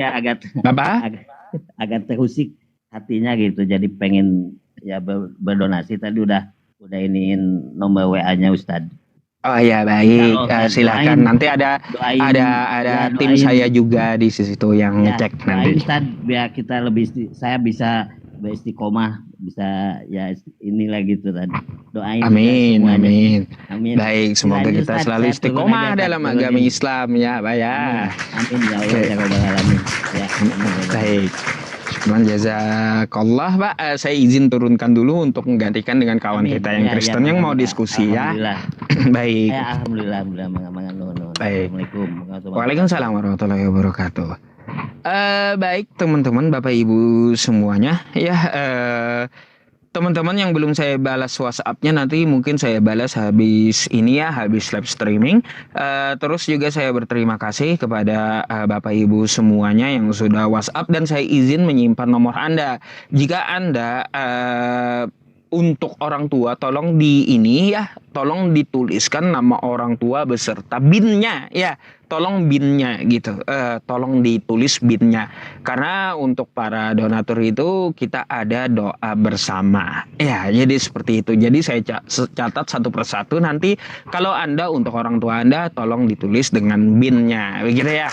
ya agak Bapak? agak agak terusik hatinya gitu. Jadi pengen ya berdonasi tadi udah iniin nomor WA-nya Ustadz. Oh ya Insya baik, Allah ya silakan. Nanti doain ada ya tim doain saya juga di situ yang ya ngecek doain nanti. Ustadz biar kita lebih saya bisa beristiqomah bisa ya inilah gitu tadi. Doain aja Amin, semuanya. amin. Amin. Baik, semoga Silain kita Ustadz, selalu saya turun istiqomah aja Ustadz, dalam agama turunin. Islam ya, Pak ya. Amin. Amin ya Allah Oke, ya Rabbal alamin. Ya, amin ya Allah. baik. Cuman jazakallah, Pak. Saya izin turunkan dulu untuk menggantikan dengan kawan Amin. kita yang Ya, ya, Kristen yang mau mangga-mangga. diskusi ya. Alhamdulillah. Baik. Ya, alhamdulillah, alhamdulillah, mangga-mangga, nuhun. Baik. Assalamualaikum warahmatullahi wabarakatuh. Waalaikumsalam warahmatullahi wabarakatuh. Baik teman-teman, Bapak Ibu semuanya, ya teman-teman yang belum saya balas WhatsApp-nya nanti mungkin saya balas habis ini ya, habis live streaming. Terus juga saya berterima kasih kepada Bapak Ibu semuanya yang sudah WhatsApp dan saya izin menyimpan nomor Anda. Jika Anda untuk orang tua tolong di ini ya, tolong dituliskan nama orang tua beserta BIN-nya ya. Tolong BIN-nya gitu, tolong ditulis BIN-nya karena untuk para donatur itu kita ada doa bersama ya, jadi seperti itu. Jadi saya catat satu persatu, nanti kalau Anda untuk orang tua Anda tolong ditulis dengan BIN-nya begitu ya.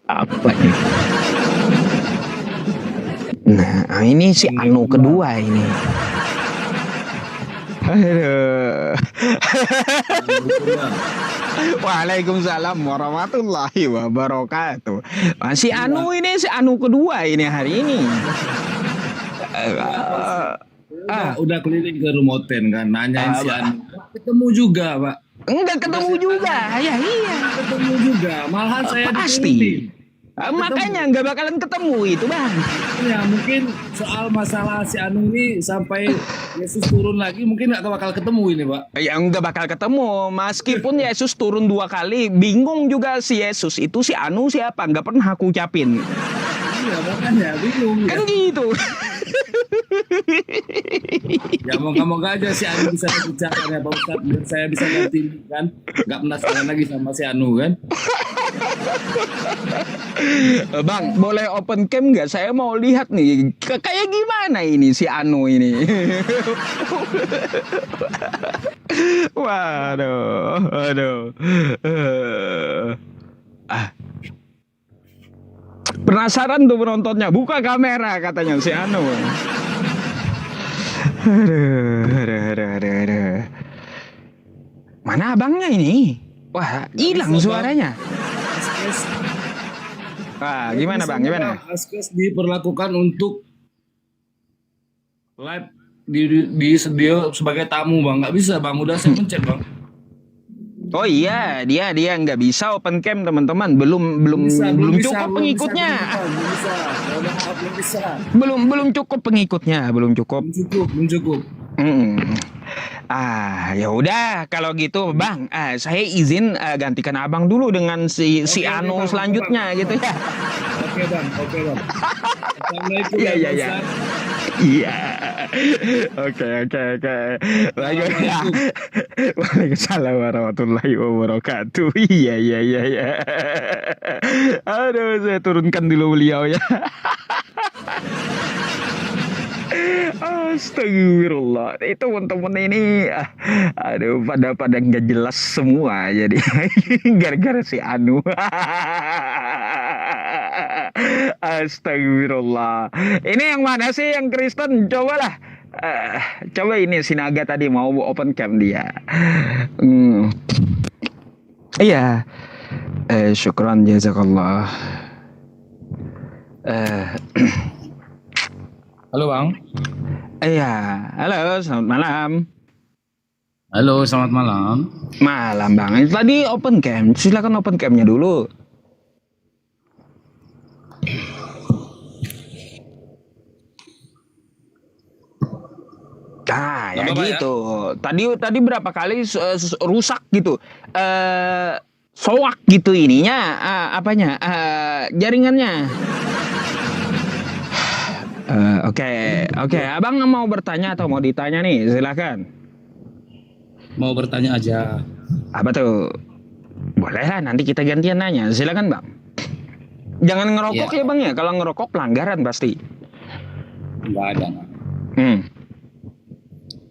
Apa ini? Nah, ini si Anu kedua ini. Aduh. Waalaikumsalam warahmatullahi wabarakatuh. Si Anu ini, si Anu kedua ini hari ini. Udah keliling ke Rumoten kan, nanyain si Anu. Ketemu juga, Pak. Enggak ketemu juga. Ya iya. Ketemu juga. Malahan saya pasti. diturunin. Makanya nggak bakalan ketemu itu bang. Ya mungkin soal masalah si Anu ini sampai Yesus turun lagi mungkin nggak bakal ketemu ini Pak. Ya nggak bakal ketemu. Meskipun Yesus turun 2 kali, bingung juga si Yesus itu si Anu siapa, nggak pernah aku ucapin. Iya makanya bingung. Kan gitu. Ya moga-moga aja si Anu bisa diucapkan ya Pak Ustadz, biar saya bisa ganti kan, nggak penasaran lagi sama si Anu kan. Bang, boleh open cam nggak? Saya mau lihat nih, kayak gimana ini si Anu ini. Waduh, aduh. Penasaran tuh penontonnya, buka kamera katanya si Anu. Aduh. Mana abangnya ini? Wah, hilang suaranya. Wah, gimana bang? Gimana? Askes diperlakukan untuk live di studio sebagai tamu bang, nggak bisa bang, udah saya pencet bang. Oh iya, dia nggak bisa open cam teman-teman, belum cukup pengikutnya. Belum cukup pengikutnya, belum cukup. Ya udah kalau gitu bang, saya izin gantikan abang dulu dengan si Anu bang, selanjutnya bang, gitu ya. Oke bang. Assalamualaikum. Iya. Iya. Oke. Waalaikumsalam warahmatullahi wabarakatuh. Iya. Aduh, saya turunkan dulu beliau ya. Astagfirullah. Itu teman-teman ini aduh pada nggak jelas semua jadi gara-gara si Anu. Astagfirullah. Ini yang mana sih yang Kristen? Cobalah. Coba ini si Naga tadi mau open cam dia. Iya. Syukran jazakallah. Halo bang. Iya, halo, selamat malam. Halo, selamat malam. Malam bang. Tadi open cam, silakan open camnya dulu. Nah, ya gitu. Ya? Tadi berapa kali rusak gitu. Soak gitu ininya, apanya? Jaringannya. Oke. Abang mau bertanya atau mau ditanya nih? Silakan. mau bertanya aja. Apa tuh? Boleh lah, nanti kita gantian nanya. Silakan Bang. Jangan ngerokok ya Bang ya. Kalau ngerokok pelanggaran pasti. Enggak ada. Nggak.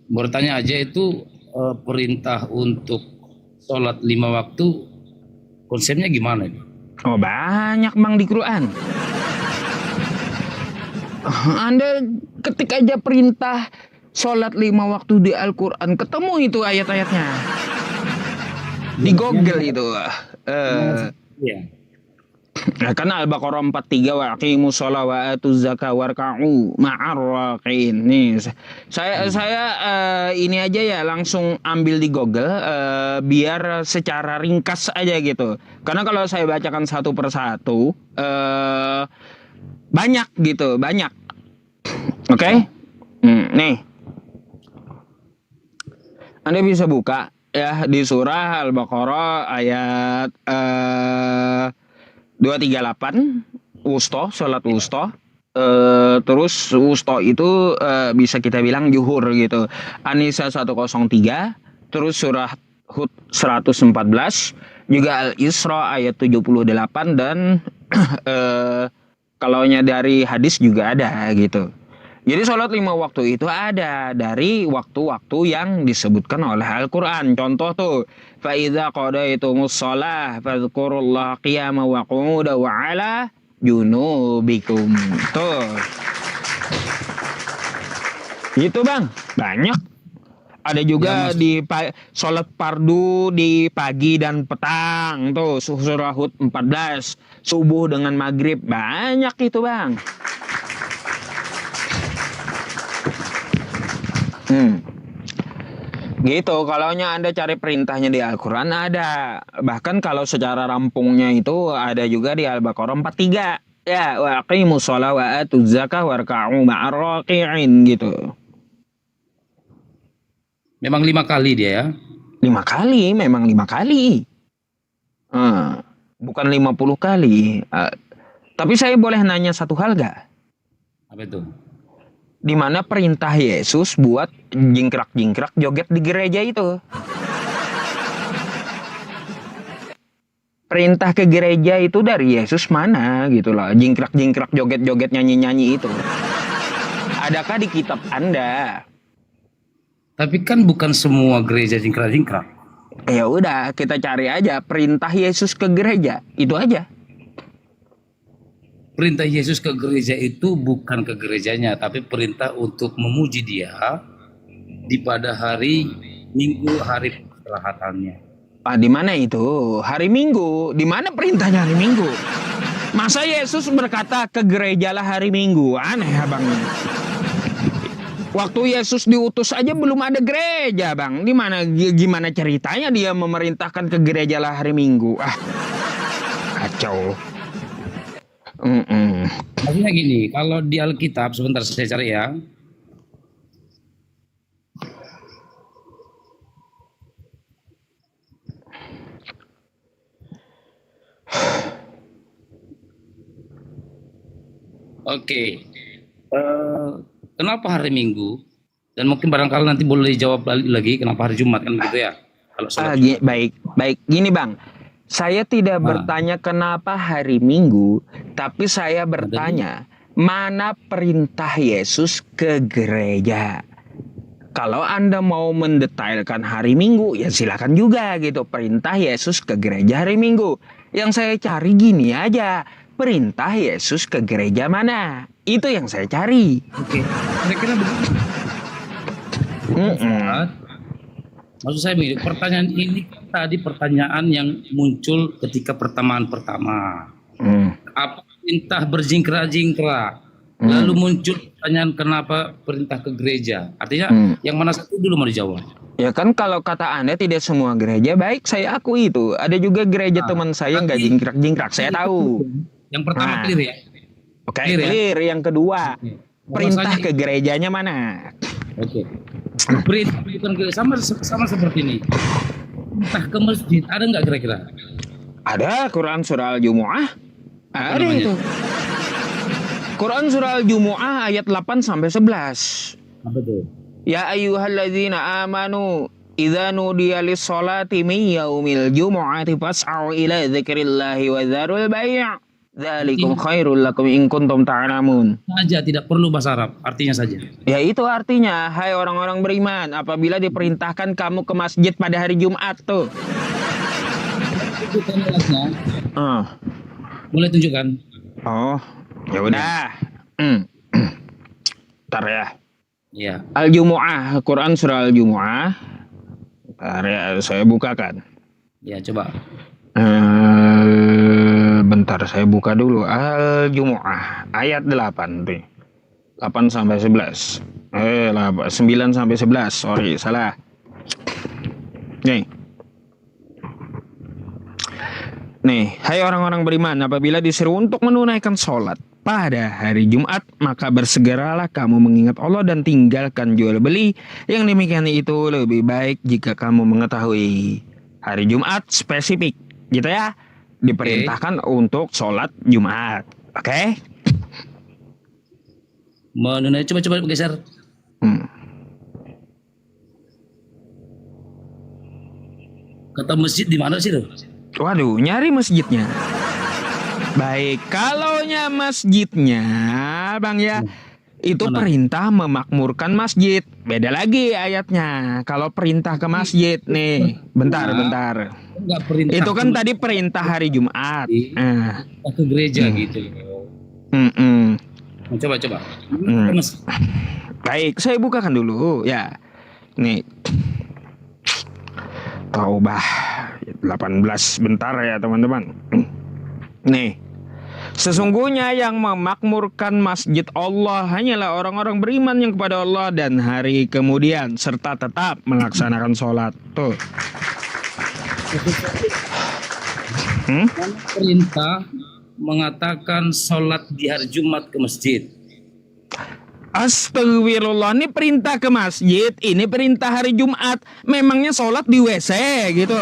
Bertanya aja itu perintah untuk sholat 5 waktu konsepnya gimana ini? Oh banyak Bang di Quran. Anda ketik aja perintah sholat 5 waktu di Al-Quran, ketemu itu ayat-ayatnya. Di Google itu. Iya. Kan Al-Baqarah 43 wa aqimus shalah wa atuz zakah warka'u ma'ar raqiin. Nih, saya ini aja ya langsung ambil di Google biar secara ringkas aja gitu. Karena kalau saya bacakan satu persatu banyak gitu, banyak. Oke? Nih. Anda bisa buka ya di surah Al-Baqarah ayat 238 wusto, sholat wusto. Terus wusto itu bisa kita bilang zuhur gitu. An-Nisa 103, terus surah Hud 114, juga Al-Isra ayat 78 dan kalaunya dari hadis juga ada gitu. Jadi sholat 5 waktu itu ada dari waktu-waktu yang disebutkan oleh Al-Quran. Contoh tuh, فَإِذَا قَضَيْتُمُ الصَّلَاةَ فَاذْكُرُوا اللَّهَ قِيَامًا وَقُعُودًا وَعَلَى جُنُوبِكُمْ. Tuh. Gitu Bang, banyak. Ada juga di sholat fardu di pagi dan petang. Tuh, surah Hud 14, subuh dengan maghrib. Banyak itu Bang. Gitu, kalaunya Anda cari perintahnya di Al-Quran ada. Bahkan kalau secara rampungnya itu ada juga di Al-Baqarah 43. Ya, wa aqimus shalah wa atuz zakah warka'u ma'ar raqi'in gitu. Memang 5 kali dia ya? 5 kali, memang 5 kali. Bukan 50 kali. Tapi saya boleh nanya satu hal gak? Apa itu? Di mana perintah Yesus buat jingkrak-jingkrak joget di gereja itu. Perintah ke gereja itu dari Yesus mana gitu loh. Jingkrak-jingkrak joget-joget nyanyi-nyanyi itu. Adakah di kitab Anda? Tapi kan bukan semua gereja jingkrak-jingkrak. Ya udah, kita cari aja perintah Yesus ke gereja. Itu aja. Perintah Yesus ke gereja itu bukan ke gerejanya, tapi perintah untuk memuji Dia di pada hari Minggu, hari peristirahatannya. Di mana itu? Hari Minggu. Di mana perintahnya hari Minggu? Masa Yesus berkata ke gerejalah hari Minggu? Aneh Bang. Waktu Yesus diutus aja belum ada gereja Bang. Di mana gimana ceritanya dia memerintahkan ke gerejalah hari Minggu? Kacau. Maksudnya gini, kalau di Alkitab, sebentar saya cari ya. Oke. Kenapa hari Minggu? Dan mungkin barangkali nanti boleh dijawab lagi kenapa hari Jumat kan begitu ya? Kalau baik. Gini Bang. Saya tidak bertanya kenapa hari Minggu, tapi saya bertanya mana perintah Yesus ke gereja. Kalau Anda mau mendetailkan hari Minggu, ya silakan juga gitu. Perintah Yesus ke gereja hari Minggu. Yang saya cari gini aja, perintah Yesus ke gereja mana? Itu yang saya cari. Oke, kira-kira begitu. Maksud saya begini, pertanyaan ini tadi pertanyaan yang muncul ketika pertemuan pertama. Apa perintah berjingkrak-jingkrak? Lalu muncul pertanyaan kenapa perintah ke gereja? Artinya yang mana satu dulu mau dijawab? Ya kan kalau kata Anda tidak semua gereja baik, saya akui itu. Ada juga gereja teman saya nggak jingkrak-jingkrak, saya tahu. Yang pertama clear ya? Oke, clear. Yang kedua, perintah ke gerejanya mana? Oke. Perintah bukan sama seperti ini. Entah ke masjid ada nggak kira-kira? Ada Quran surah Al-Jumu'ah. Ada itu. Quran surah Al-Jumu'ah ayat 8 sampai 11. Apa tuh? Ya ayyuhalladzina amanu idza nudiya lis-sholati min yaumil jumu'ati fas'au ila dzikrillahi wa dzarul bai'. Dzalikum khairul lakum in kuntum ta'lamun. Saja tidak perlu bahasa Arab, artinya saja. Ya itu artinya, hai orang-orang beriman, apabila diperintahkan kamu ke masjid pada hari Jumat tuh. Boleh tunjukkan? Oh, ya udah. Ntar ya. Iya. Al-Jumu'ah, Quran surah Al-Jumu'ah. Ntar ya, saya bukakan. Ya, coba. Bentar saya buka dulu. Al-Jumu'ah ayat 8 tuh. 8 sampai 11. 9 sampai 11. Sorry, salah. Nih, hai orang-orang beriman, apabila disuruh untuk menunaikan sholat pada hari Jumat, maka bersegeralah kamu mengingat Allah dan tinggalkan jual beli. Yang demikian itu lebih baik jika kamu mengetahui hari Jumat spesifik, gitu ya. Diperintahkan untuk sholat Jumat, oke? Menunaikan, coba geser. Kata masjid di mana sih tuh? Waduh, nyari masjidnya. Baik, kalaunya masjidnya, Bang ya, itu perintah memakmurkan masjid. Beda lagi ayatnya. Kalau perintah ke masjid nih, bentar. Enggak perintah. Itu kan tadi perintah hari Jumat. Ke gereja gitu. Coba. Baik, saya bukakan dulu ya. Nih. Taubah 18 bentar ya teman-teman. Nih, sesungguhnya yang memakmurkan masjid Allah hanyalah orang-orang beriman yang kepada Allah dan hari kemudian serta tetap melaksanakan sholat. Tuh. Perintah mengatakan sholat di hari Jumat ke masjid. Astagfirullah, ini perintah ke masjid, ini perintah hari Jumat. Memangnya sholat di WC gitu?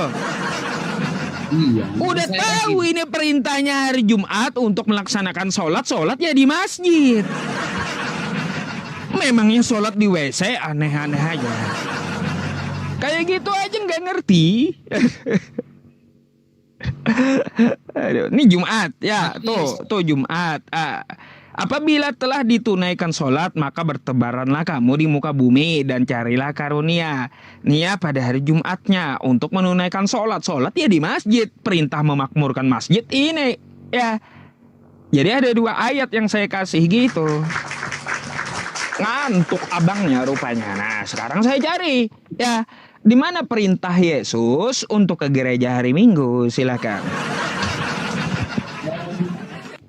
Iya. Udah tahu ini perintahnya hari Jumat untuk melaksanakan sholat ya di masjid. Memangnya sholat di WC, aneh-aneh aja. Kayak gitu aja nggak ngerti. Aduh, ini Jumat ya, tuh Jumat. Apabila telah ditunaikan sholat, maka bertebaranlah kamu di muka bumi dan carilah karunia. Nia pada hari Jumatnya untuk menunaikan sholat. Sholat ya di masjid. Perintah memakmurkan masjid ini ya. Jadi ada 2 ayat yang saya kasih gitu. Ngantuk abangnya rupanya. Nah, sekarang saya cari ya, di mana perintah Yesus untuk ke gereja hari Minggu? Silakan.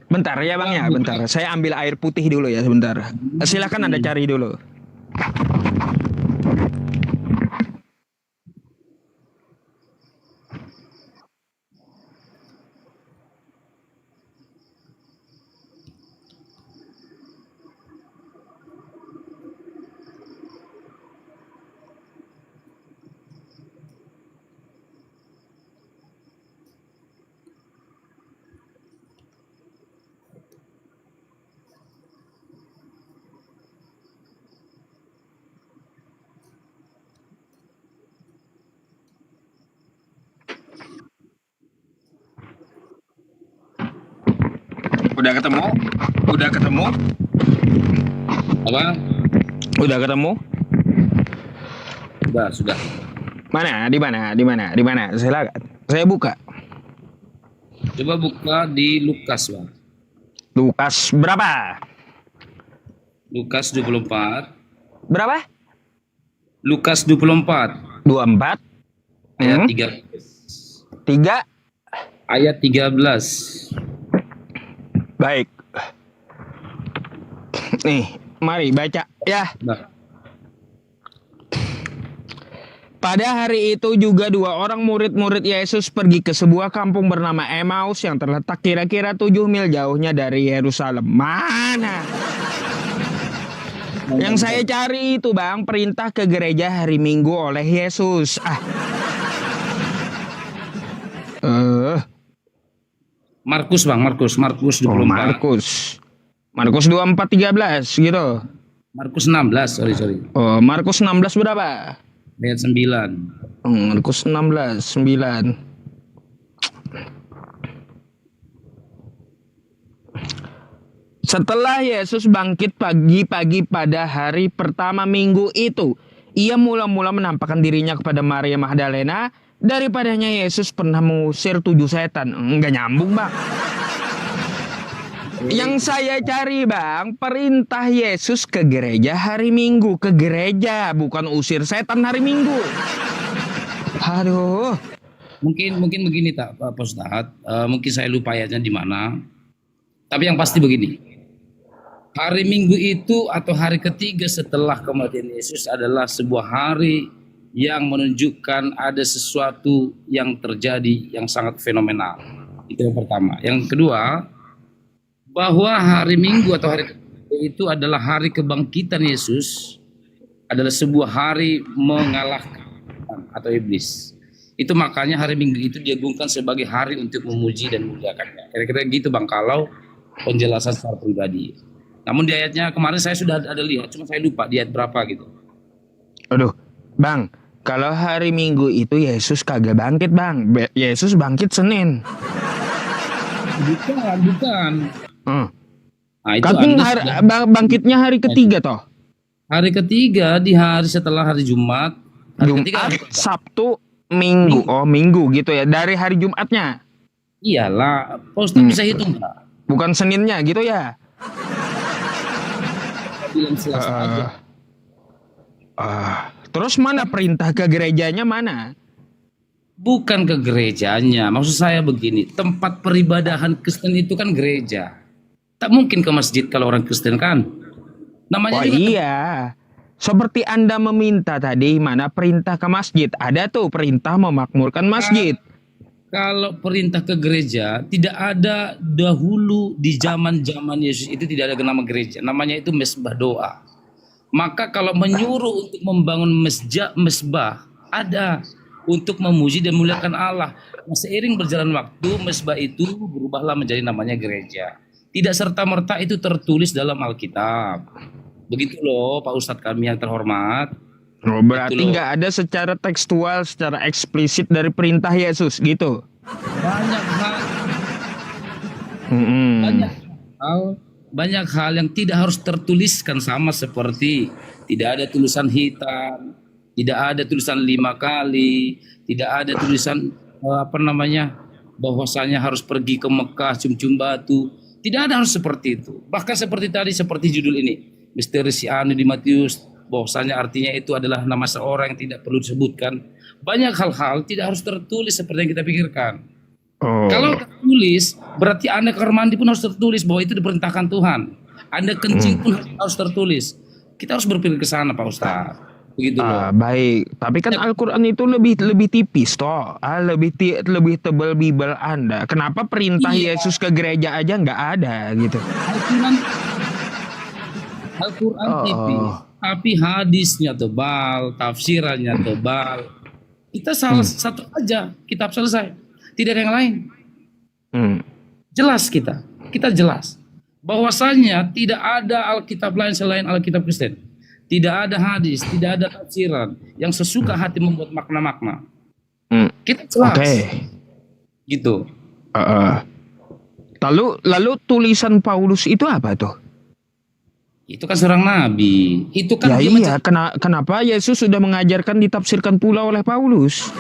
Bentar ya Bang ya, bentar. Saya ambil air putih dulu ya sebentar. Silakan Anda cari dulu. Udah ketemu? Apa? Udah ketemu? Sudah. Mana? Di mana? Silakan. Saya buka. Coba buka di Lukas, Bang. Lukas berapa? Lukas 24. Berapa? Lukas 24. 24. Ayat 3. Ayat 13. Baik. Nih, mari baca ya. Nah. Pada hari itu juga 2 orang murid-murid Yesus pergi ke sebuah kampung bernama Emmaus yang terletak kira-kira 7 mil jauhnya dari Yerusalem. Mana? Yang saya cari itu Bang, perintah ke gereja hari Minggu oleh Yesus. Markus 24. Markus 24:13 gitu. Markus 16, sorry. Oh, Markus 16 berapa? ayat 9. Markus 16, 9. Setelah Yesus bangkit pagi-pagi pada hari pertama minggu itu, ia mula-mula menampakkan dirinya kepada Maria Magdalena. Daripadanya Yesus pernah mengusir 7 setan. Enggak nyambung, Bang. Yang saya cari, Bang, perintah Yesus ke gereja hari Minggu. Ke gereja, bukan usir setan hari Minggu. Aduh. Mungkin begini Pak Ustadz, mungkin saya lupa ayatnya di mana. Tapi yang pasti begini. Hari Minggu itu atau hari ketiga setelah kematian Yesus adalah sebuah hari yang menunjukkan ada sesuatu yang terjadi yang sangat fenomenal. Itu yang pertama. Yang kedua, bahwa hari Minggu atau hari ketiga itu adalah hari kebangkitan Yesus, adalah sebuah hari mengalahkan atau iblis. Itu makanya hari Minggu itu diagungkan sebagai hari untuk memuji dan memuliakannya. Kira-kira gitu Bang, kalau penjelasan secara pribadi. Namun di ayatnya kemarin saya sudah ada lihat, cuma saya lupa di ayat berapa gitu. Aduh, Bang, kalau hari Minggu itu Yesus kagak bangkit, Bang. Yesus bangkit Senin. Bukan. Nah, itu bangkitnya hari ketiga toh. Hari ketiga di hari setelah hari Jumat. Jumat, Sabtu, Minggu. Oh, Minggu gitu ya. Dari hari Jumatnya. Iyalah, Pak Ustadz bisa hitung nggak? Bukan Seninnya gitu ya. Terus mana perintah ke gerejanya mana? Bukan ke gerejanya, maksud saya begini, tempat peribadahan Kristen itu kan gereja. Tak mungkin ke masjid kalau orang Kristen kan. Namanya juga iya. Seperti Anda meminta tadi, mana perintah ke masjid? Ada tuh perintah memakmurkan masjid. Kalau perintah ke gereja, tidak ada dahulu di zaman-zaman Yesus itu tidak ada nama gereja. Namanya itu mesbah doa. Maka kalau menyuruh untuk membangun mesbah, ada untuk memuji dan memuliakan Allah. Nah, seiring berjalan waktu, mesbah itu berubahlah menjadi namanya gereja. Tidak serta-merta itu tertulis dalam Alkitab. Begitu loh Pak Ustadz kami yang terhormat. Oh, berarti nggak ada secara tekstual, secara eksplisit dari perintah Yesus gitu. Banyak hal yang tidak harus tertuliskan, sama seperti tidak ada tulisan hitam, tidak ada tulisan 5 kali, tidak ada tulisan bahwasanya harus pergi ke Mekah cium-cium batu. Tidak ada harus seperti itu. Bahkan seperti tadi, seperti judul ini, misteri si Anu di Matius, bahwasanya artinya itu adalah nama seorang yang tidak perlu disebutkan. Banyak hal-hal tidak harus tertulis seperti yang kita pikirkan. Kalau tertulis, berarti Anda kamar mandi pun harus tertulis bahwa itu diperintahkan Tuhan. Anda kencing pun harus tertulis. Kita harus berpikir ke sana Pak Ustaz. Begitu loh. Baik, tapi kan Al-Quran itu lebih tipis toh. Lebih tebal Bible Anda. Kenapa perintah Yesus ke gereja aja nggak ada gitu? Al-Quran tipis, tapi hadisnya tebal, tafsirannya tebal. Kita salah satu aja, kitab selesai. Tidak ada yang lain. Jelas kita jelas. Bahwasanya tidak ada Alkitab lain selain Alkitab Kristen. Tidak ada hadis, tidak ada tafsiran yang sesuka hati membuat makna-makna. Kita jelas. Gitu. Lalu tulisan Paulus itu apa tuh? Itu kan seorang nabi. Itu kan iya. Kenapa Yesus sudah mengajarkan ditafsirkan pula oleh Paulus?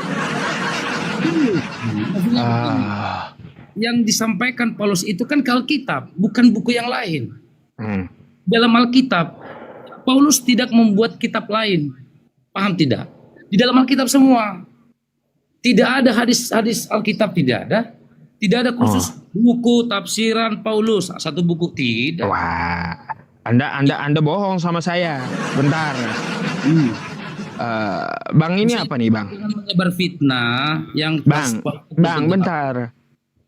Yang disampaikan Paulus itu kan ke Alkitab, bukan buku yang lain. Dalam Alkitab, Paulus tidak membuat kitab lain. Paham tidak? Di dalam Alkitab semua. Tidak ada hadis-hadis Alkitab, tidak ada. Tidak ada khusus buku tafsiran Paulus, satu buku, tidak. Wah, Anda bohong sama saya. Bentar. Bang ini apa nih Bang? Menyebar fitnah yang Bang, bentar.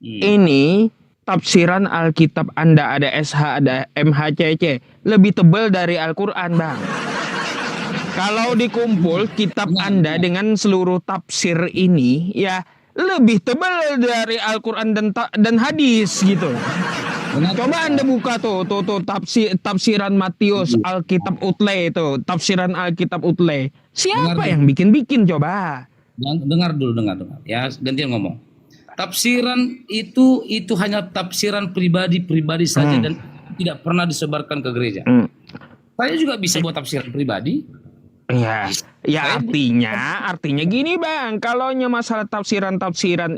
Ini tafsiran Alkitab Anda, ada SH, ada MHCC, lebih tebal dari Al-Quran Bang. Kalau dikumpul kitab Anda dengan seluruh tafsir ini, ya lebih tebal dari Al-Quran dan hadis gitu. Coba Anda buka tuh tafsiran Matius Alkitab Utle itu, tafsiran Alkitab Utle. Siapa yang bikin coba? Dengar dulu. Ya, gantian ngomong. Tafsiran itu hanya tafsiran pribadi saja dan tidak pernah disebarkan ke gereja. Saya juga bisa buat tafsiran pribadi. Ya artinya gini Bang, kalau masalah tafsiran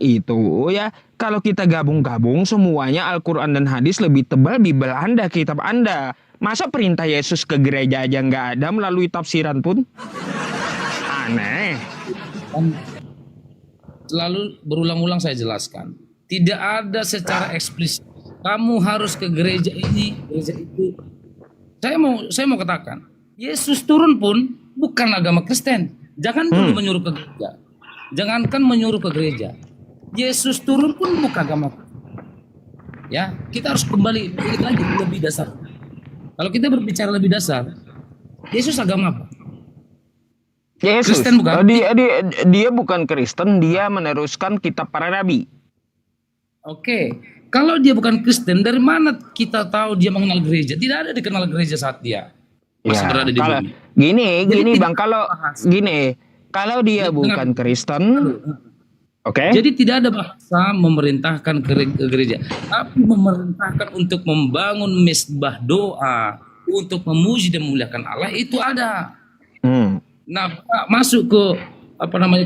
itu ya, kalau kita gabung-gabung semuanya Al-Quran dan hadis lebih tebal Bible Anda, kitab Anda. Masa perintah Yesus ke gereja aja nggak ada melalui tafsiran pun? Aneh. Selalu berulang-ulang saya jelaskan, tidak ada secara eksplisit kamu harus ke gereja ini, gereja itu. Saya mau katakan, Yesus turun pun bukan agama Kristen. Jangan dulu menyuruh ke gereja. Jangankan menyuruh ke gereja. Yesus turun pun bukan agama Kristen. Ya, kita harus kembali lagi lebih dasar. Kalau kita berbicara lebih dasar, Yesus agama apa? Yesus Kristen bukan? Dia bukan Kristen, dia meneruskan kitab para nabi. Oke. Kalau dia bukan Kristen, dari mana kita tahu dia mengenal gereja? Tidak ada dikenal gereja saat dia masih berada di bumi. Gini Bang, kalau dia bukan Kristen, oke. Jadi tidak ada bahasa memerintahkan ke gereja, tapi memerintahkan untuk membangun mesbah doa, untuk memuji dan memuliakan Allah, itu ada. Nah, masuk ke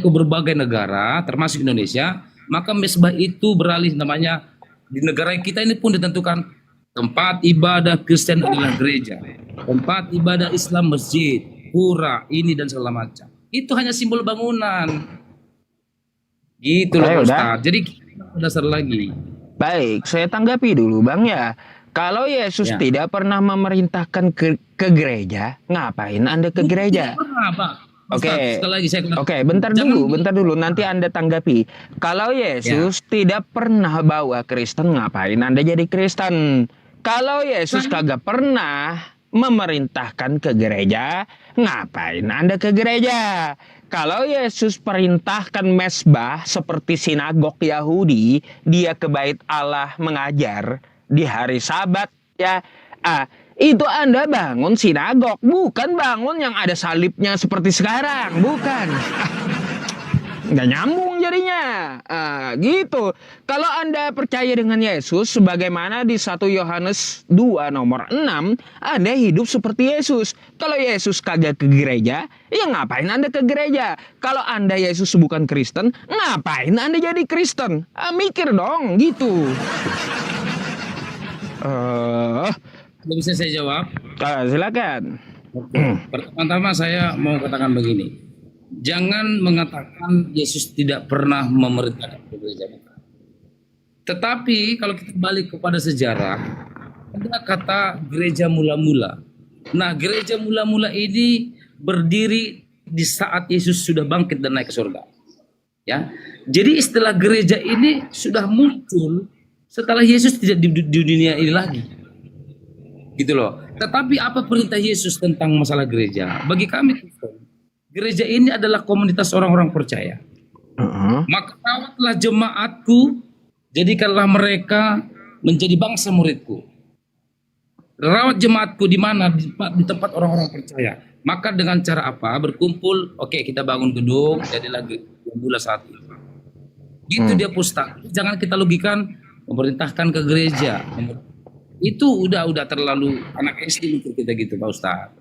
ke berbagai negara, termasuk Indonesia, maka mesbah itu beralih namanya. Di negara kita ini pun ditentukan tempat ibadah Kristen adalah gereja, tempat ibadah Islam masjid, pura, ini dan segala macam. Itu hanya simbol bangunan. Gitu loh Ustaz. Jadi kita dasar lagi. Baik, saya tanggapi dulu Bang ya. Kalau Yesus tidak pernah memerintahkan ke gereja, ngapain Anda ke gereja? Oke, bentar dulu, nanti Anda tanggapi. Kalau Yesus tidak pernah bawa Kristen, ngapain Anda jadi Kristen? Kalau Yesus kagak pernah memerintahkan ke gereja, ngapain Anda ke gereja? Kalau Yesus perintahkan mesbah seperti sinagog Yahudi, dia ke bait Allah mengajar di hari Sabat, ya. Itu Anda bangun sinagog, bukan bangun yang ada salibnya seperti sekarang, bukan. Nggak nyambung jadinya. Gitu. Kalau Anda percaya dengan Yesus, sebagaimana di 1 Yohanes 2 nomor 6, Anda hidup seperti Yesus. Kalau Yesus kagak ke gereja, ya ngapain Anda ke gereja? Kalau Anda Yesus bukan Kristen, ngapain Anda jadi Kristen? Mikir dong, gitu. Bisa saya jawab? Silakan. Pertama saya mau katakan begini. Jangan mengatakan Yesus tidak pernah memerintahkan gereja. Tetapi kalau kita balik kepada sejarah, ada kata gereja mula-mula. Nah, gereja mula-mula ini berdiri di saat Yesus sudah bangkit dan naik ke surga. Ya. Jadi istilah gereja ini sudah muncul setelah Yesus tidak di dunia ini lagi. Gitu loh. Tetapi apa perintah Yesus tentang masalah gereja? Bagi kami gereja ini adalah komunitas orang-orang percaya. Maka rawatlah jemaatku, jadikanlah mereka menjadi bangsa muridku. Rawat jemaatku di mana? Di tempat orang-orang percaya. Maka dengan cara apa? Berkumpul, oke, kita bangun gedung, jadilah gula saat itu. Gitu dia pustaka. Jangan kita logikan memerintahkan ke gereja. Itu udah terlalu anak SD untuk kita gitu Pak Ustaz.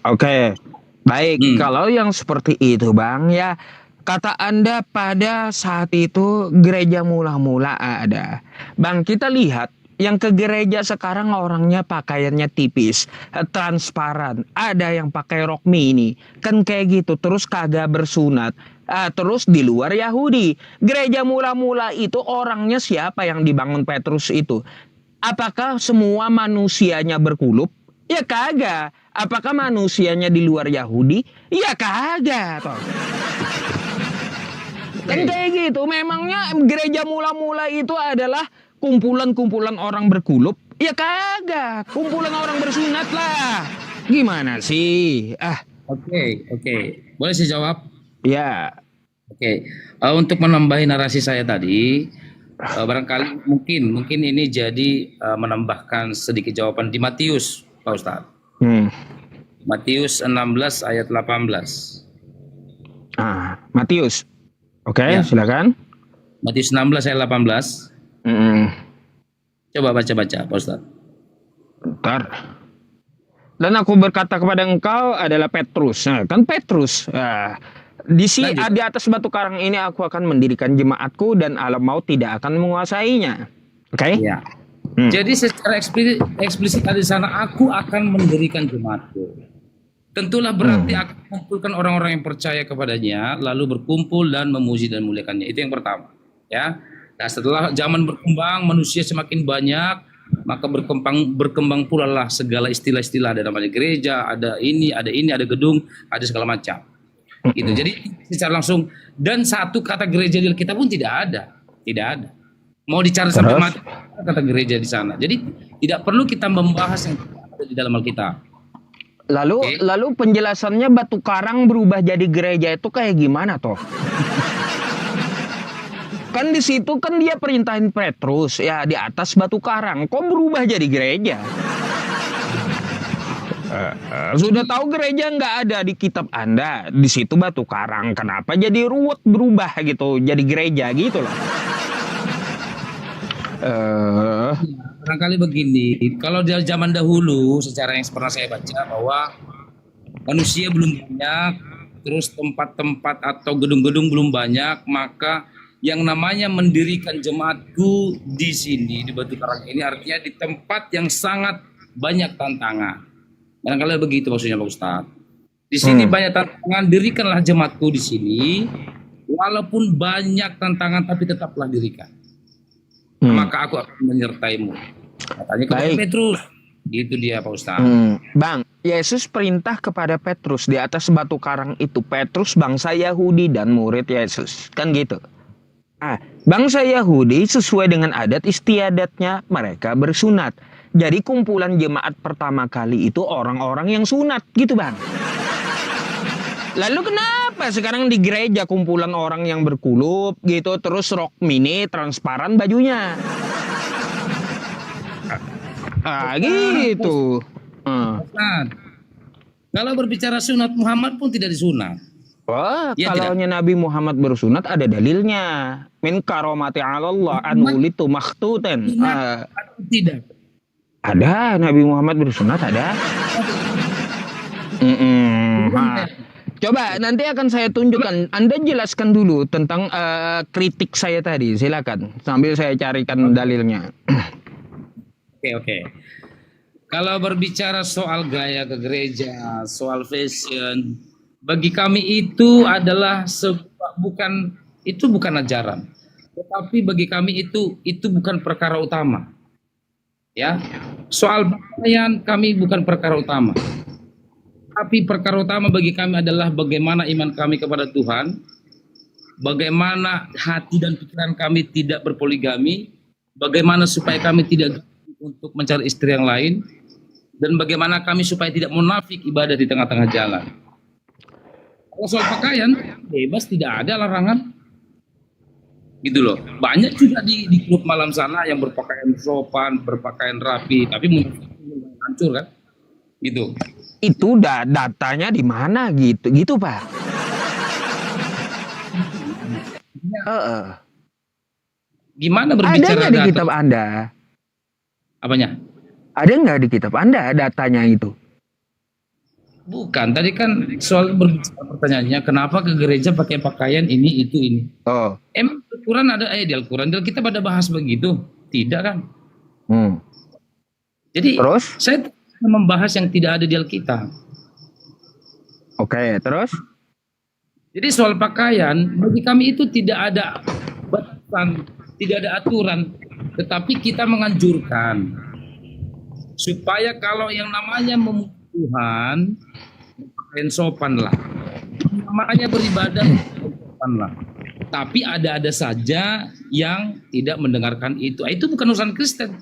Oke. Baik, kalau yang seperti itu Bang ya, kata Anda pada saat itu gereja mula-mula ada. Bang, kita lihat yang ke gereja sekarang orangnya pakaiannya tipis, transparan, ada yang pakai rok mini, kan kayak gitu, terus kagak bersunat. Terus di luar Yahudi, gereja mula-mula itu orangnya siapa yang dibangun Petrus itu? Apakah semua manusianya berkulup? Ya kagak. Apakah manusianya di luar Yahudi? Ya kagak. Kan kayak gitu. Memangnya gereja mula-mula itu adalah kumpulan-kumpulan orang berkulup? Ya kagak. Kumpulan orang bersunat lah. Gimana sih? Oke. Boleh saya jawab? Ya. Oke. Untuk menambahi narasi saya tadi, Barangkali mungkin ini jadi menambahkan sedikit jawaban di Matius, Pak Ustadz. Matius 16 ayat 18. Matius. Oke, Ya. silakan. Matius 16 ayat 18. Coba baca-baca, Pak Ustadz. Bentar. Dan aku berkata kepada engkau adalah Petrus. Nah, kan Petrus. Di atas batu karang ini aku akan mendirikan jemaatku dan alam maut tidak akan menguasainya. Oke? Ya. Jadi secara eksplisit ada di sana, aku akan mendirikan jemaatku. Tentulah berarti akan mengumpulkan orang-orang yang percaya kepadanya, lalu berkumpul dan memuji dan memuliakannya. Itu yang pertama. Ya. Nah, setelah zaman berkembang, manusia semakin banyak, maka berkembang pula lah segala istilah-istilah. Ada namanya gereja, ada ini, ada gedung, ada segala macam. Gitu. Jadi secara langsung, dan satu kata gereja di Alkitab pun tidak ada. Mau dicari sampai mati kata gereja di sana. Jadi tidak perlu kita membahas yang ada di dalam Alkitab. Lalu penjelasannya batu karang berubah jadi gereja itu kayak gimana toh? Kan di situ kan dia perintahin Petrus ya di atas batu karang, kok berubah jadi gereja? Sudah tahu gereja nggak ada di kitab Anda, di situ batu karang, kenapa jadi ruwet berubah gitu jadi gereja gitu loh? Barangkali begini, kalau di zaman dahulu secara yang pernah saya baca bahwa manusia belum banyak, terus tempat-tempat atau gedung-gedung belum banyak, maka yang namanya mendirikan jemaatku di sini di batu karang ini artinya di tempat yang sangat banyak tantangan. Barangkali begitu maksudnya Pak Ustadz. Di sini banyak tantangan, dirikanlah jemaatku di sini. Walaupun banyak tantangan, tapi tetaplah dirikan. Maka aku akan menyertaimu. Katanya kepada Petrus. Gitu dia Pak Ustadz. Bang, Yesus perintah kepada Petrus di atas batu karang itu. Petrus bangsa Yahudi dan murid Yesus. Kan gitu. Bangsa Yahudi sesuai dengan adat istiadatnya mereka bersunat. Jadi kumpulan jemaat pertama kali itu orang-orang yang sunat gitu bang. Lalu kenapa sekarang di gereja kumpulan orang yang berkulup gitu, terus rok mini transparan bajunya? Gitu. Kalau berbicara sunat, Muhammad pun tidak disunat. Ya, kalaunya Nabi Muhammad bersunat ada dalilnya. Min karomati Allah an ulitu makhtuten. Tidak. Ada, Nabi Muhammad bersunat ada. Coba nanti akan saya tunjukkan. Anda jelaskan dulu tentang kritik saya tadi. Silakan sambil saya carikan dalilnya. Oke. Kalau berbicara soal gaya ke gereja, soal fashion, bagi kami itu adalah bukan ajaran. Tetapi bagi kami itu bukan perkara utama. Ya, soal pakaian kami bukan perkara utama, tapi perkara utama bagi kami adalah bagaimana iman kami kepada Tuhan, bagaimana hati dan pikiran kami tidak berpoligami, bagaimana supaya kami tidak untuk mencari istri yang lain, dan bagaimana kami supaya tidak munafik ibadah di tengah-tengah jalan. Kalau soal pakaian bebas, tidak ada larangan. Gitu loh. Banyak juga di klub malam sana yang berpakaian sopan, berpakaian rapi, tapi hancur kan? Gitu. Itu datanya di mana gitu Pak? Gimana berbicara ada di kitab Anda? Apanya? Ada nggak di kitab Anda datanya itu? Bukan, tadi kan soal berbicara pertanyaannya, kenapa ke gereja pakai pakaian ini, itu, ini. Emang Al-Quran ada, di Al-Quran, di Alkitab ada bahas begitu? Tidak kan? Jadi, terus? Saya membahas yang tidak ada di Alkitab. Oke, terus? Jadi soal pakaian, bagi kami itu tidak ada batasan, tidak ada aturan, tetapi kita menganjurkan supaya kalau yang namanya memuji Tuhan, pakaian sopan lah. Namanya beribadah, sopan lah. Tapi ada saja yang tidak mendengarkan itu. Itu bukan urusan Kristen.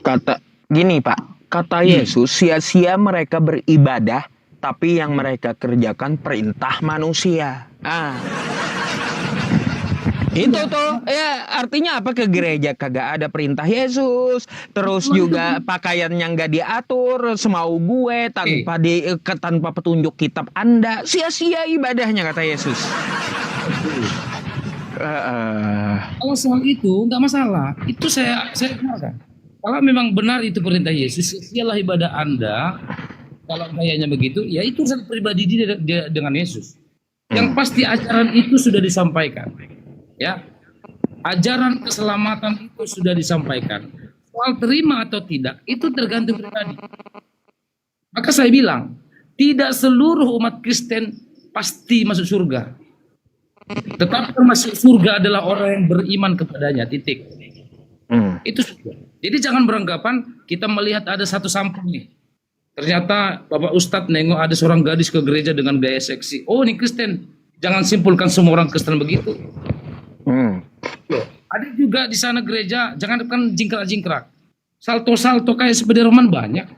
Kata gini Pak, kata Yesus, sia-sia mereka beribadah, tapi yang mereka kerjakan perintah manusia. Itu tuh ya artinya apa, ke gereja kagak ada perintah Yesus, terus juga pakaiannya nggak diatur semau gue tanpa petunjuk kitab Anda, sia-sia ibadahnya kata Yesus. Kalau soal itu nggak masalah, itu saya benarkan. Kalau memang benar itu perintah Yesus, sia-sialah ibadah Anda. Kalau kayaknya begitu, ya itu urusan pribadi dia dengan Yesus. Yang pasti ajaran itu sudah disampaikan. Ya, ajaran keselamatan itu sudah disampaikan. Soal terima atau tidak itu tergantung pribadi. Maka saya bilang, tidak seluruh umat Kristen pasti masuk surga. Tetapi yang masuk surga adalah orang yang beriman kepadanya, titik. Itu sudah. Jadi jangan beranggapan kita melihat ada satu sampul nih. Ternyata Bapak Ustadz nengok ada seorang gadis ke gereja dengan gaya seksi. Oh, ini Kristen. Jangan simpulkan semua orang Kristen begitu. Ada juga di sana gereja, jangan kan jingkrak-jingkrak. Salto-salto kayak Spiderman banyak.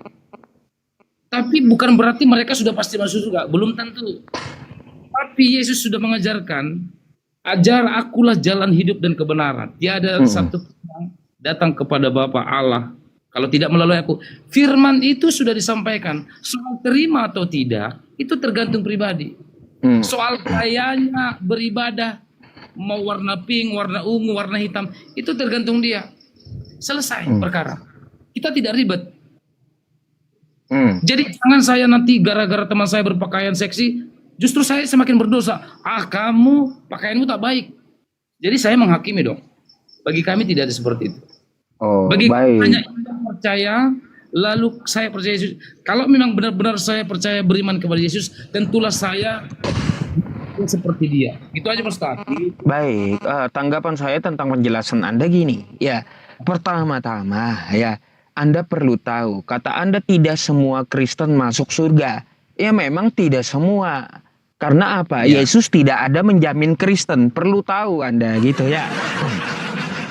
Tapi bukan berarti mereka sudah pasti masuk surga, belum tentu. Tapi Yesus sudah mengajarkan, ajar akulah jalan hidup dan kebenaran. Tiada satu yang datang kepada Bapa Allah kalau tidak melalui aku. Firman itu sudah disampaikan. Soal terima atau tidak, itu tergantung pribadi. Soal gayanya beribadah, mau warna pink, warna ungu, warna hitam, itu tergantung dia. Selesai perkara. Kita tidak ribet. Jadi jangan saya nanti gara-gara teman saya berpakaian seksi, justru saya semakin berdosa. Kamu pakaianmu tak baik. Jadi saya menghakimi dong. Bagi kami tidak ada seperti itu. Bagi kami hanya percaya, lalu saya percaya Yesus. Kalau memang benar-benar saya percaya beriman kepada Yesus, tentulah saya seperti dia. Itu aja Ustaz. Baik, tanggapan saya tentang penjelasan Anda gini. Ya, pertama-tama ya, Anda perlu tahu, kata Anda tidak semua Kristen masuk surga. Ya memang tidak semua. Karena apa? Ya. Yesus tidak ada menjamin Kristen. Perlu tahu Anda gitu ya.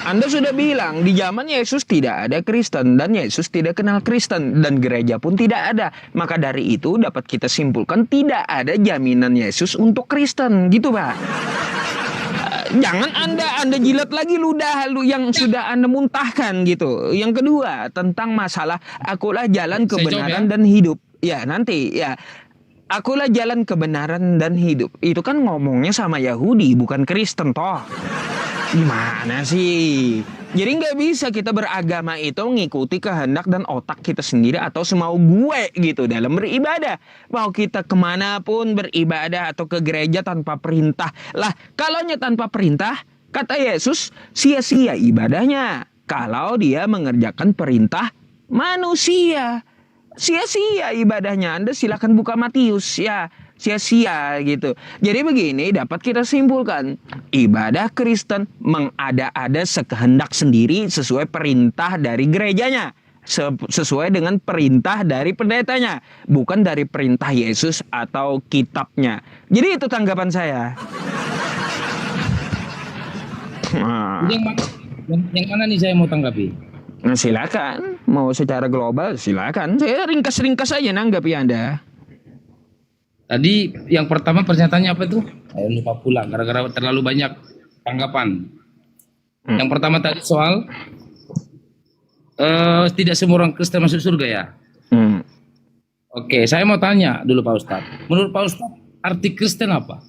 Anda sudah bilang di zaman Yesus tidak ada Kristen dan Yesus tidak kenal Kristen dan gereja pun tidak ada. Maka dari itu dapat kita simpulkan tidak ada jaminan Yesus untuk Kristen, gitu Pak. Jangan Anda jilat lagi ludah yang sudah Anda muntahkan gitu. Yang kedua tentang masalah akulah jalan kebenaran dan hidup. Ya nanti ya. Akulah jalan kebenaran dan hidup. Itu kan ngomongnya sama Yahudi bukan Kristen toh. Gimana sih? Jadi nggak bisa kita beragama itu mengikuti kehendak dan otak kita sendiri atau semau gue gitu dalam beribadah. Mau kita kemanapun beribadah atau ke gereja tanpa perintah. Lah kalaunya tanpa perintah, kata Yesus, sia-sia ibadahnya. Kalau dia mengerjakan perintah manusia, sia-sia ibadahnya. Anda silakan buka Matius ya. Sia-sia gitu. Jadi begini dapat kita simpulkan, ibadah Kristen mengada-ada sekehendak sendiri sesuai perintah dari gerejanya, sesuai dengan perintah dari pendetanya, bukan dari perintah Yesus atau kitabnya. Jadi itu tanggapan saya. Yang mana nih saya mau tanggapi? Nah silakan, mau secara global silakan. Saya ringkas-ringkas aja nanggapi Anda. Tadi yang pertama pernyataannya apa itu? Saya lupa pula gara-gara terlalu banyak tanggapan. Yang pertama tadi soal tidak semua orang Kristen masuk surga ya. Oke, saya mau tanya dulu Pak Ustadz. Menurut Pak Ustadz, arti Kristen apa?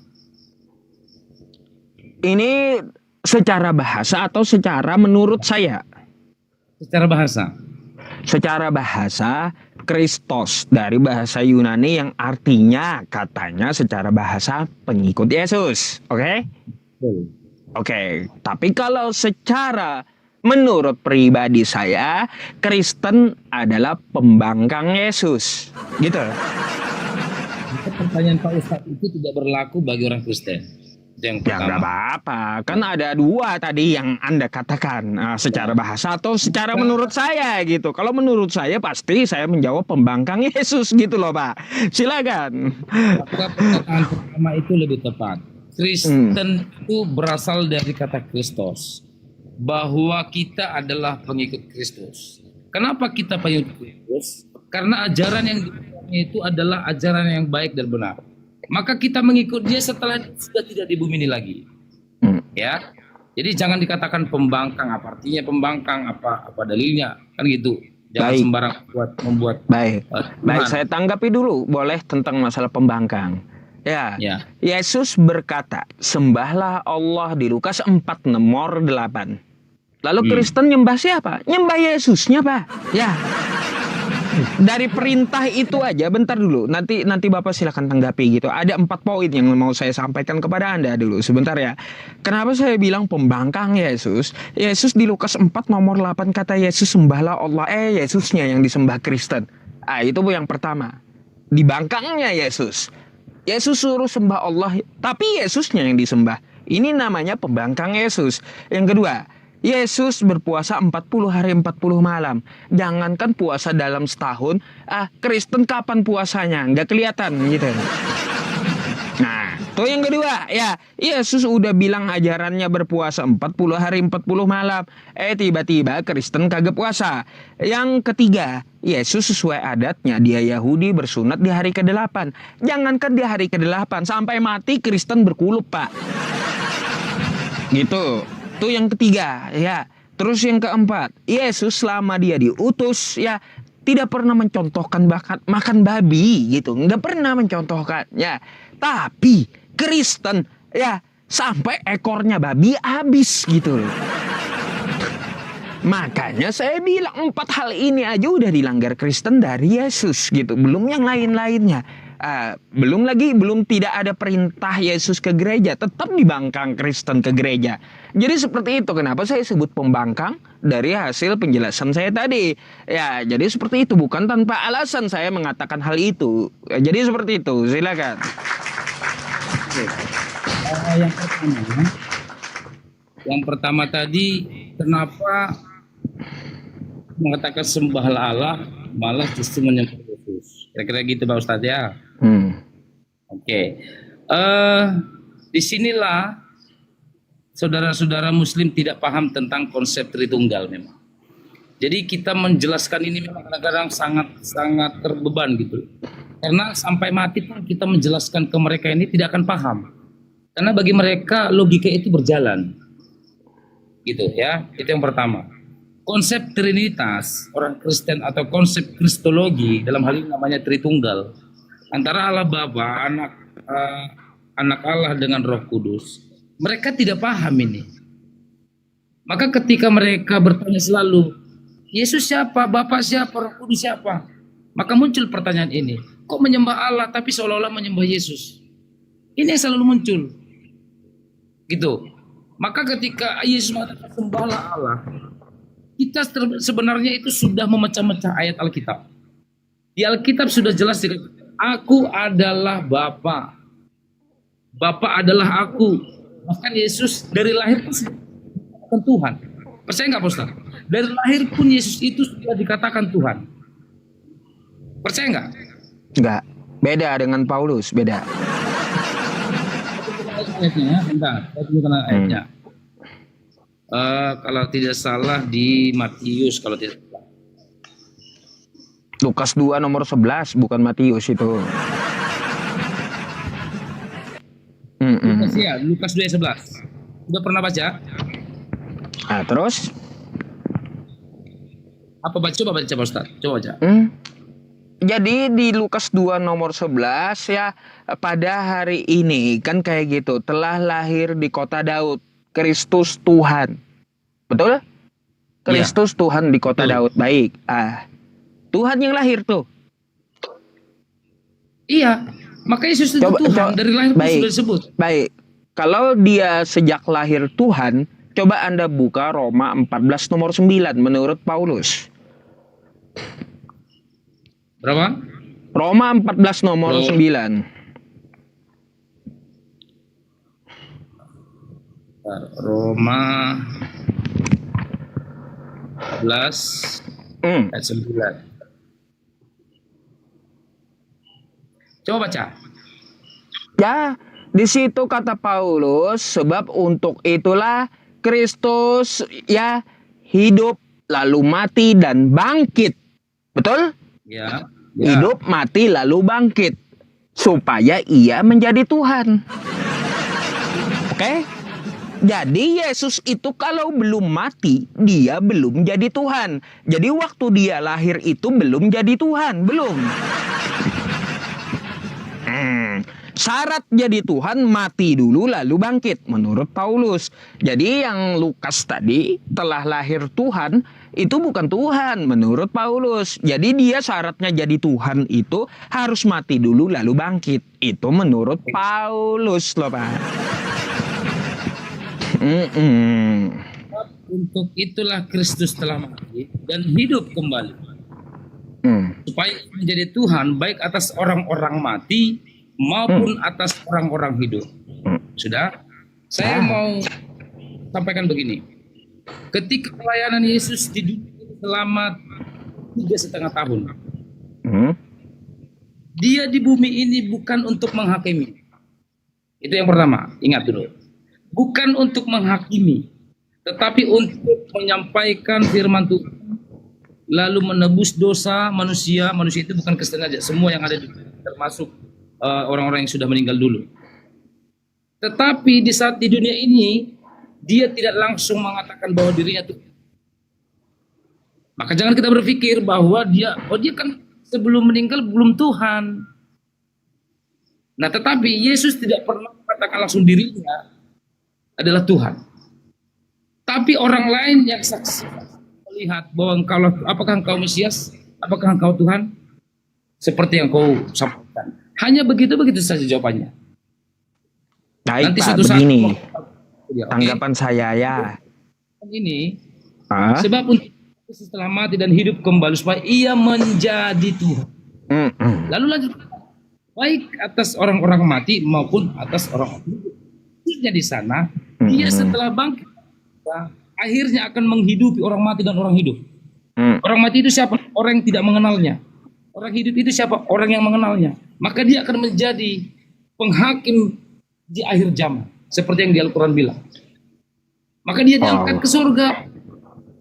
Ini secara bahasa atau secara menurut saya? Secara bahasa. Secara bahasa, Kristos dari bahasa Yunani yang artinya katanya secara bahasa pengikut Yesus. Oke? Oke, tapi kalau secara menurut pribadi saya, Kristen adalah pembangkang Yesus. Gitu. Pertanyaan Pak Ustadz itu tidak berlaku bagi orang Kristen. Yang ya nggak apa-apa, kan ada dua tadi yang Anda katakan, secara bahasa atau secara menurut saya gitu. Kalau menurut saya pasti saya menjawab pembangkang Yesus gitu loh Pak. Silakan. Perkataan pertama itu lebih tepat. Kristen itu berasal dari kata Kristus, bahwa kita adalah pengikut Kristus. Kenapa kita pengikut Kristus? Karena ajaran yang itu adalah ajaran yang baik dan benar. Maka kita mengikut dia setelah sudah tidak di bumi ini lagi. Ya. Jadi jangan dikatakan pembangkang. Apa artinya pembangkang? Apa dalilnya? Kan gitu. Jangan Baik. sembarang membuat. Baik. Baik, saya tanggapi dulu boleh tentang masalah pembangkang. Ya. Yesus berkata, "Sembahlah Allah" di Lukas 4 nomor 8. Lalu Kristen nyembah siapa? Nyembah Yesusnya, Pak. Ya. Dari perintah itu aja, bentar dulu. Nanti Bapak silakan tanggapi gitu. Ada 4 poin yang mau saya sampaikan kepada Anda dulu. Sebentar ya. Kenapa saya bilang pembangkang Yesus? Yesus di Lukas 4 nomor 8 kata Yesus, "Sembahlah Allah." Yesusnya yang disembah Kristen. Itu yang pertama. Dibangkangnya Yesus. Yesus suruh sembah Allah, tapi Yesusnya yang disembah. Ini namanya pembangkang Yesus. Yang kedua, Yesus berpuasa 40 hari 40 malam. Jangankan puasa dalam setahun, Kristen kapan puasanya? Nggak kelihatan gitu. Nah, itu yang kedua. Ya, Yesus udah bilang ajarannya berpuasa 40 hari 40 malam. Tiba-tiba Kristen kagak puasa. Yang ketiga, Yesus sesuai adatnya, dia Yahudi bersunat di hari ke-8. Jangankan di hari ke-8, sampai mati Kristen berkulup, Pak. Gitu. Itu yang ketiga, ya. Terus yang keempat, Yesus selama dia diutus, ya, tidak pernah mencontohkan makan babi gitu, nggak pernah mencontohkan, ya. Tapi Kristen, ya, sampai ekornya babi habis gitu. Makanya saya bilang 4 hal ini aja udah dilanggar Kristen dari Yesus gitu, belum yang lain-lainnya. Belum tidak ada perintah Yesus ke gereja, tetap dibangkang Kristen ke gereja. Jadi seperti itu, kenapa saya sebut pembangkang dari hasil penjelasan saya tadi. Ya, jadi seperti itu, bukan tanpa alasan saya mengatakan hal itu. Jadi seperti itu, silakan. Yang pertama tadi, kenapa mengatakan sembahlah Allah malah justru menyembah Yesus? Kira-kira gitu Pak Ustadz ya. Oke. Disinilah saudara-saudara Muslim tidak paham tentang konsep Tritunggal memang. Jadi kita menjelaskan ini memang kadang-kadang sangat terbeban gitu. Karena sampai mati pun kita menjelaskan ke mereka ini tidak akan paham. Karena bagi mereka logika itu berjalan. Gitu ya. Itu yang pertama. Konsep Trinitas, orang Kristen atau konsep Kristologi dalam hal ini namanya Tritunggal, antara Allah Bapa, anak Allah dengan Roh Kudus, mereka tidak paham ini. Maka ketika mereka bertanya selalu, Yesus siapa, Bapa siapa, Roh Kudus siapa? Maka muncul pertanyaan ini, kok menyembah Allah tapi seolah-olah menyembah Yesus? Ini yang selalu muncul. Gitu. Maka ketika Yesus mengatakan sembahlah Allah, kita sebenarnya itu sudah memecah-mecah ayat Alkitab. Di Alkitab sudah jelas dikatakan, aku adalah Bapa. Bapa adalah aku. Bahkan Yesus dari lahir pun dikatakan Tuhan. Percaya nggak Pak Ustaz? Dari lahir pun Yesus itu sudah dikatakan Tuhan. Percaya nggak? Nggak. Beda dengan Paulus, beda. Ayatnya, bentar, saya tunjukkan ayatnya. Kalau tidak salah di Matius, kalau tidak salah. Lukas 2 nomor 11, bukan Matius itu. Lukas 2 ayat 11. Udah pernah baca? Terus? Coba baca Pak Ustaz, coba baca. Jadi di Lukas 2 nomor 11 ya, pada hari ini kan kayak gitu, telah lahir di kota Daud Kristus Tuhan. Betul? Kristus Tuhan di kota Daud. Baik. Tuhan yang lahir tuh. Iya. Maka Yesus itu Tuhan dari lahir pun sudah disebut. Baik. Kalau dia sejak lahir Tuhan, coba Anda buka Roma 14 nomor 9 menurut Paulus. Berapa? Roma 14 nomor 9. Roma 14 ayat 9. Coba baca. Ya, di situ kata Paulus, sebab untuk itulah Kristus ya hidup lalu mati dan bangkit. Betul? Ya. Hidup, mati lalu bangkit supaya ia menjadi Tuhan. Oke? Jadi Yesus itu kalau belum mati, dia belum jadi Tuhan. Jadi waktu dia lahir itu belum jadi Tuhan, belum. Syarat jadi Tuhan mati dulu lalu bangkit menurut Paulus. Jadi yang Lukas tadi telah lahir Tuhan itu bukan Tuhan menurut Paulus. Jadi dia syaratnya jadi Tuhan itu harus mati dulu lalu bangkit. Itu menurut Paulus loh Pak. Untuk itulah Kristus telah mati dan hidup kembali. Supaya menjadi Tuhan baik atas orang-orang mati maupun atas orang-orang hidup. Sudah, saya mau sampaikan begini. Ketika pelayanan Yesus di dunia selama 3,5 tahun, dia di bumi ini bukan untuk menghakimi. Itu yang pertama, ingat dulu. Bukan untuk menghakimi, tetapi untuk menyampaikan firman Tuhan, lalu menebus dosa manusia. Manusia itu bukan Kristen aja, semua yang ada di dunia, termasuk orang-orang yang sudah meninggal dulu. Tetapi di saat di dunia ini dia tidak langsung mengatakan bahwa dirinya Tuhan. Maka jangan kita berpikir bahwa dia kan sebelum meninggal belum Tuhan. Nah, tetapi Yesus tidak pernah mengatakan langsung dirinya adalah Tuhan. Tapi orang lain yang saksi melihat bahwa apakah engkau Mesias, apakah engkau Tuhan, seperti yang kau sampaikan. Hanya begitu saja jawabannya. Baik Nanti Pak, begini tanggapan saya ya. Ini sebab untuk setelah mati dan hidup kembali supaya ia menjadi Tuhan. Lalu lanjut, baik atas orang-orang mati maupun atas orang-orang hidup. Di sana dia setelah bangkit akhirnya akan menghidupi orang mati dan orang hidup. Orang mati itu siapa? Orang yang tidak mengenalnya. Orang hidup itu siapa? Orang yang mengenalnya. Maka dia akan menjadi penghakim di akhir zaman. Seperti yang di Al-Quran bilang. Maka dia diangkat ke surga.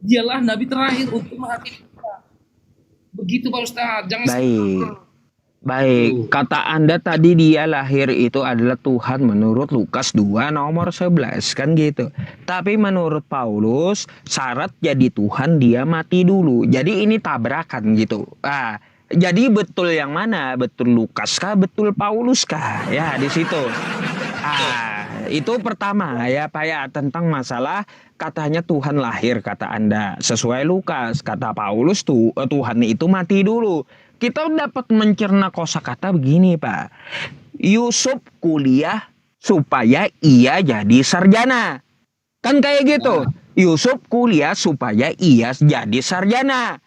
Dialah Nabi terakhir untuk menghakimi kita. Begitu Pak Ustaz. Jangan Baik. Kata Anda tadi dia lahir itu adalah Tuhan menurut Lukas 2 nomor 11. Kan gitu. Tapi menurut Paulus syarat jadi Tuhan dia mati dulu. Jadi ini tabrakan gitu. Jadi betul yang mana? Betul Lukas kah? Betul Paulus kah? Ya di situ. Itu pertama ya Pak ya, tentang masalah katanya Tuhan lahir kata Anda. Sesuai Lukas, kata Paulus Tuhan itu mati dulu. Kita dapat mencerna kosakata begini Pak. Yusuf kuliah supaya ia jadi sarjana. Kan kayak gitu. Yusuf kuliah supaya ia jadi sarjana.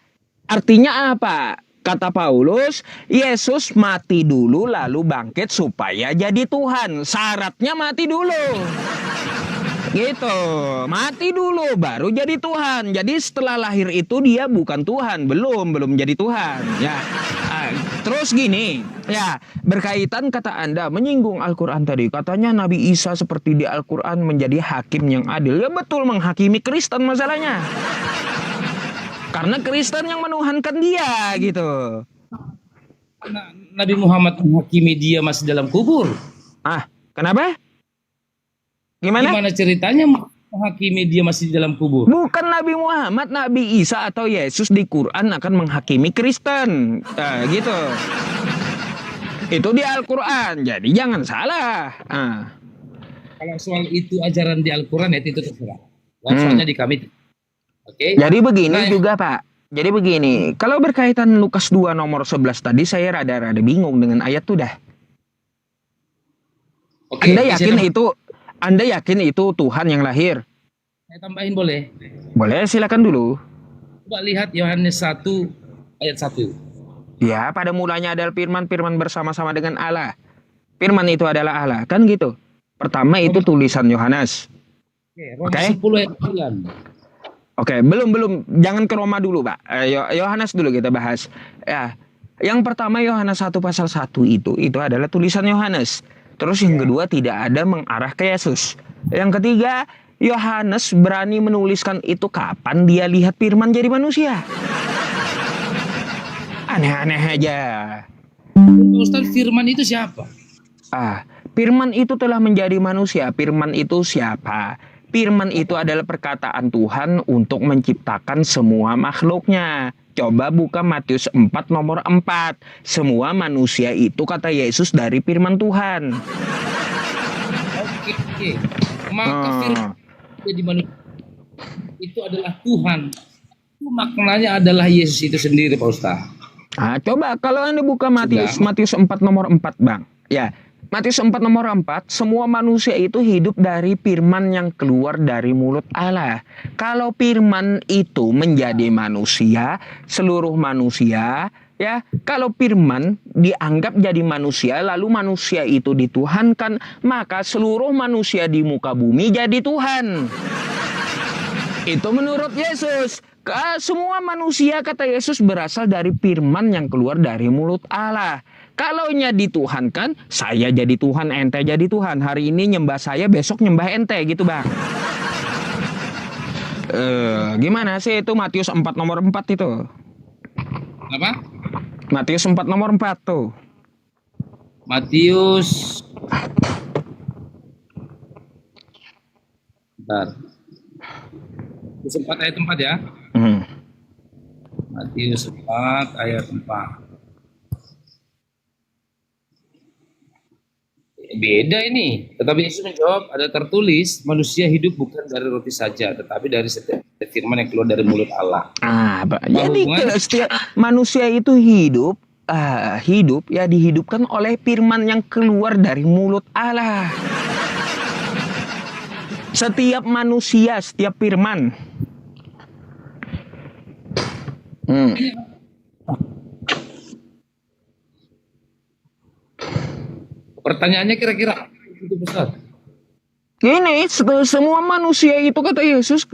Artinya apa? Kata Paulus, Yesus mati dulu lalu bangkit supaya jadi Tuhan. Syaratnya mati dulu. Gitu, mati dulu baru jadi Tuhan. Jadi setelah lahir itu dia bukan Tuhan, belum jadi Tuhan. Ya, terus gini, ya berkaitan kata Anda menyinggung Al-Quran tadi. Katanya Nabi Isa seperti di Al-Quran menjadi hakim yang adil. Ya betul, menghakimi Kristen masalahnya. Karena Kristen yang menuhankan dia gitu. Nabi Muhammad menghakimi dia masih dalam kubur. Kenapa? Gimana ceritanya menghakimi dia masih di dalam kubur? Bukan Nabi Muhammad, Nabi Isa atau Yesus di Quran akan menghakimi Kristen. Gitu. Itu di Al-Quran. Jadi jangan salah. Kalau soal itu ajaran di Al-Quran ya itu terserah. Soalnya di kami. Okay. Jadi begini juga Pak. Jadi begini, kalau berkaitan Lukas 2 nomor 11 tadi saya rada-rada bingung dengan ayat itu dah. Anda yakin itu Tuhan yang lahir? Saya tambahin boleh? Boleh, silakan dulu. Coba lihat Yohanes 1 ayat 1. Ya, pada mulanya adalah firman bersama-sama dengan Allah. Firman itu adalah Allah, kan gitu. Pertama itu tulisan Yohanes. Oke. 10 ayat 9. Oke, belum, jangan ke Roma dulu, Pak. Yohanes dulu kita bahas. Ya, yang pertama Yohanes 1 pasal 1 itu adalah tulisan Yohanes. Terus yang kedua tidak ada mengarah ke Yesus. Yang ketiga, Yohanes berani menuliskan itu kapan dia lihat firman jadi manusia. Aneh-aneh aja. Ustaz, firman itu siapa? Firman itu telah menjadi manusia. Firman itu siapa? Firman itu adalah perkataan Tuhan untuk menciptakan semua makhluknya. Coba buka Matius 4 nomor 4. Semua manusia itu kata Yesus dari firman Tuhan. Oke. Maka firman jadi manusia itu adalah Tuhan. Itu maknanya adalah Yesus itu sendiri, Pak Ustaz. Nah, coba kalau Anda buka Matius 4 nomor 4, Bang. Ya, Matius 4 nomor 4, semua manusia itu hidup dari firman yang keluar dari mulut Allah. Kalau firman itu menjadi manusia, seluruh manusia, ya, kalau firman dianggap jadi manusia, lalu manusia itu dituhankan, maka seluruh manusia di muka bumi jadi Tuhan. Itu menurut Yesus. Semua manusia, kata Yesus, berasal dari firman yang keluar dari mulut Allah. Kalaunya dituhankan, saya jadi Tuhan, ente jadi Tuhan. Hari ini nyembah saya, besok nyembah ente, gitu Bang. Gimana sih itu Matius 4 nomor 4 itu? Apa? Matius 4 nomor 4 tuh. Matius. Bentar. Matius 4 ayat 4 ya. Matius 4 ayat 4. Beda ini. Tetapi Yesus menjawab, ada tertulis, manusia hidup bukan dari roti saja, tetapi dari setiap firman yang keluar dari mulut Allah. Jadi setiap manusia itu hidup ya dihidupkan oleh firman yang keluar dari mulut Allah. Setiap manusia, setiap firman. Pertanyaannya kira-kira itu besar. Gini, semua manusia itu kata Yesus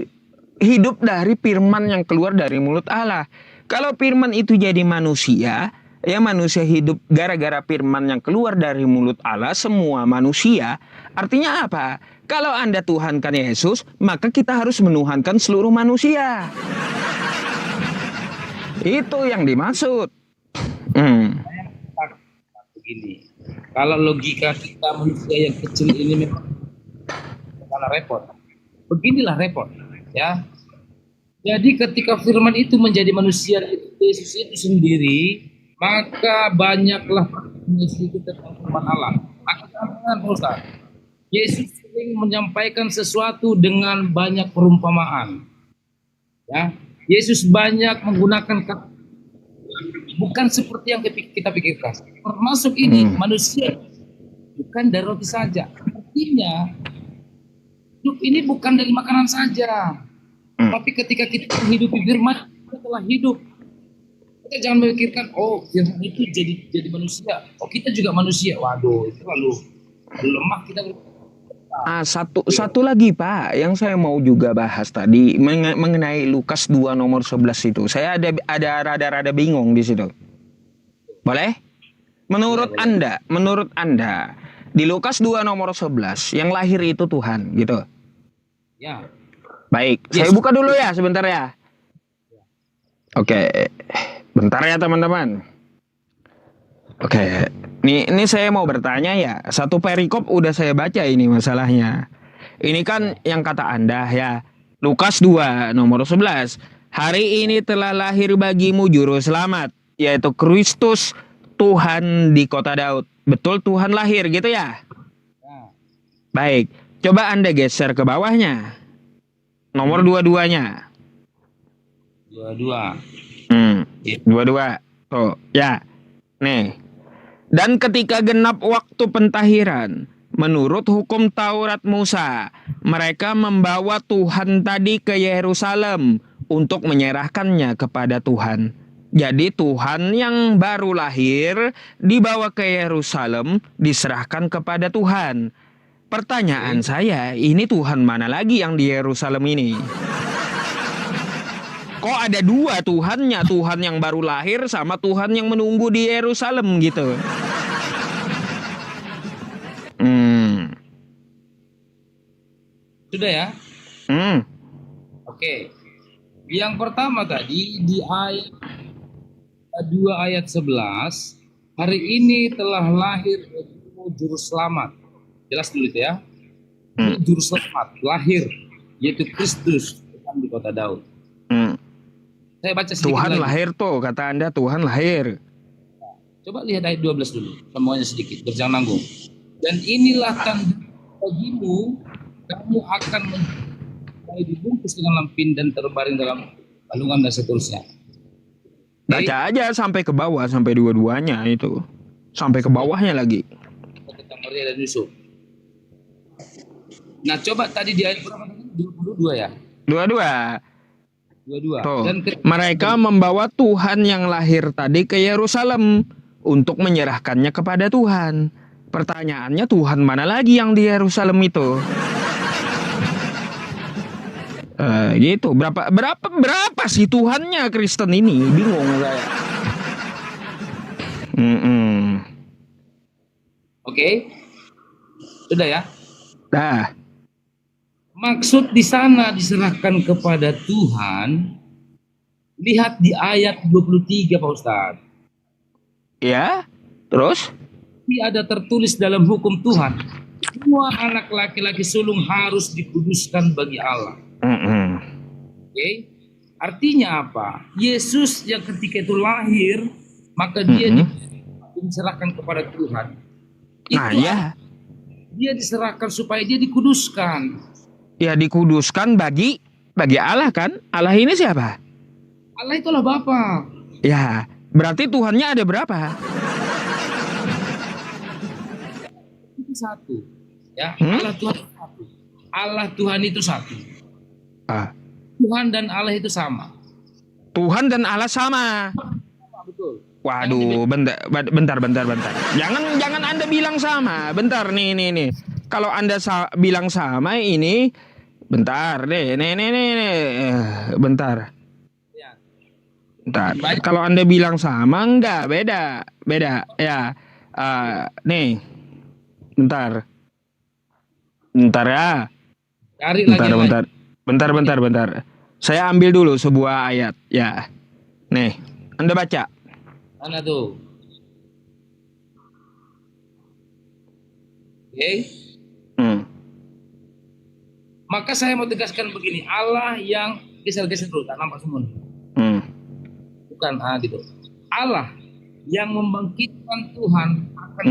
hidup dari firman yang keluar dari mulut Allah. Kalau firman itu jadi manusia, ya manusia hidup gara-gara firman yang keluar dari mulut Allah, semua manusia. Artinya apa? Kalau Anda tuhankan Yesus, maka kita harus menuhankan seluruh manusia. Itu yang dimaksud. Begini, kalau logika kita manusia yang kecil ini memang repot. Beginilah repot, ya. Jadi ketika firman itu menjadi manusia Yesus itu sendiri, maka banyaklah perkembangan tentang firman Allah. Akhirnya Ustaz, Yesus sering menyampaikan sesuatu dengan banyak perumpamaan. Ya, Yesus banyak menggunakan kata bukan seperti yang kita pikirkan. Termasuk ini manusia bukan dari roti saja. Artinya hidup ini bukan dari makanan saja. Tapi ketika kita menghidupi firman, kita telah hidup. Kita jangan memikirkan, oh firman itu jadi manusia. Oh kita juga manusia. Waduh, itu lalu lemah kita. Satu lagi Pak, yang saya mau juga bahas tadi mengenai Lukas 2 nomor 11 itu. Saya ada rada-rada bingung di situ. Boleh? Menurut Anda, di Lukas 2 nomor 11 yang lahir itu Tuhan, gitu. Ya. Baik, saya buka dulu ya sebentar ya. Oke. Bentar ya teman-teman. Oke, ini saya mau bertanya ya. Satu perikop udah saya baca ini masalahnya. Ini kan yang kata Anda ya. Lukas 2 nomor 11. Hari ini telah lahir bagimu juru selamat, yaitu Kristus Tuhan di kota Daud. Betul Tuhan lahir gitu ya? Baik, coba Anda geser ke bawahnya. Nomor 22-nya. 22. 22. Tuh, ya. Nih. Dan ketika genap waktu pentahiran, menurut hukum Taurat Musa, mereka membawa Tuhan tadi ke Yerusalem untuk menyerahkannya kepada Tuhan. Jadi Tuhan yang baru lahir dibawa ke Yerusalem, diserahkan kepada Tuhan. Pertanyaan saya, ini Tuhan mana lagi yang di Yerusalem ini? Kok ada dua Tuhannya, Tuhan yang baru lahir sama Tuhan yang menunggu di Yerusalem gitu. Sudah ya? Oke. Yang pertama tadi di ayat 2 ayat 11, hari ini telah lahir juru selamat. Jelas dulu itu ya. Juru selamat lahir. yaitu Kristus Tuhan di kota Daud. Saya baca sedikit Tuhan lagi. lahir tuh, kata Anda Tuhan lahir. Coba lihat ayat 12 dulu, semuanya sedikit, berjangan nanggung. Dan inilah tanda bagimu, kamu akan dibungkus dengan lampin dan terbaring dalam balungan dan seterusnya. Baca aja sampai ke bawah, sampai dua-duanya itu. Sampai ke bawahnya lagi. Tentang Maria dan Yusuf. Nah, coba tadi di ayat berapa tadi? 22 ya? Dua-dua. 22. Tuh. Dan Mereka membawa Tuhan yang lahir tadi ke Yerusalem untuk menyerahkannya kepada Tuhan. Pertanyaannya, Tuhan mana lagi yang di Yerusalem itu? Gitu. Berapa sih Tuhannya Kristen ini? Bingung saya. Oke. Sudah ya? Dah. Maksud di sana diserahkan kepada Tuhan. Lihat di ayat 23 Pak Ustadz. Ya. Terus? Ini ada tertulis dalam hukum Tuhan. Semua anak laki-laki sulung harus dikuduskan bagi Allah. Oke. Artinya apa? Yesus yang ketika itu lahir, maka dia diserahkan kepada Tuhan. Nah, Itu ya. dia diserahkan supaya dia dikuduskan. Ya, dikuduskan bagi Allah kan? Allah ini siapa? Allah itulah Bapa. Ya, berarti Tuhannya ada berapa? Itu satu. Ya, Allah Tuhan itu satu. Allah Tuhan itu satu. Tuhan dan Allah itu sama. Tuhan dan Allah sama. Betul. Waduh, bentar. Jangan Anda bilang sama. Bentar nih. Kalau Anda bilang sama ini, bentar deh. Nih. Bentar. Kalau Anda bilang sama, enggak, beda. Ya. Nih. Bentar ya. Cari lagi. Bentar. Saya ambil dulu sebuah ayat, ya. Nih, Anda baca. Mana tuh? Oke. Maka saya mau tegaskan begini, Allah yang geser dulu, tak nampak semua. Bukan gitu. Allah yang membangkitkan Tuhan akan.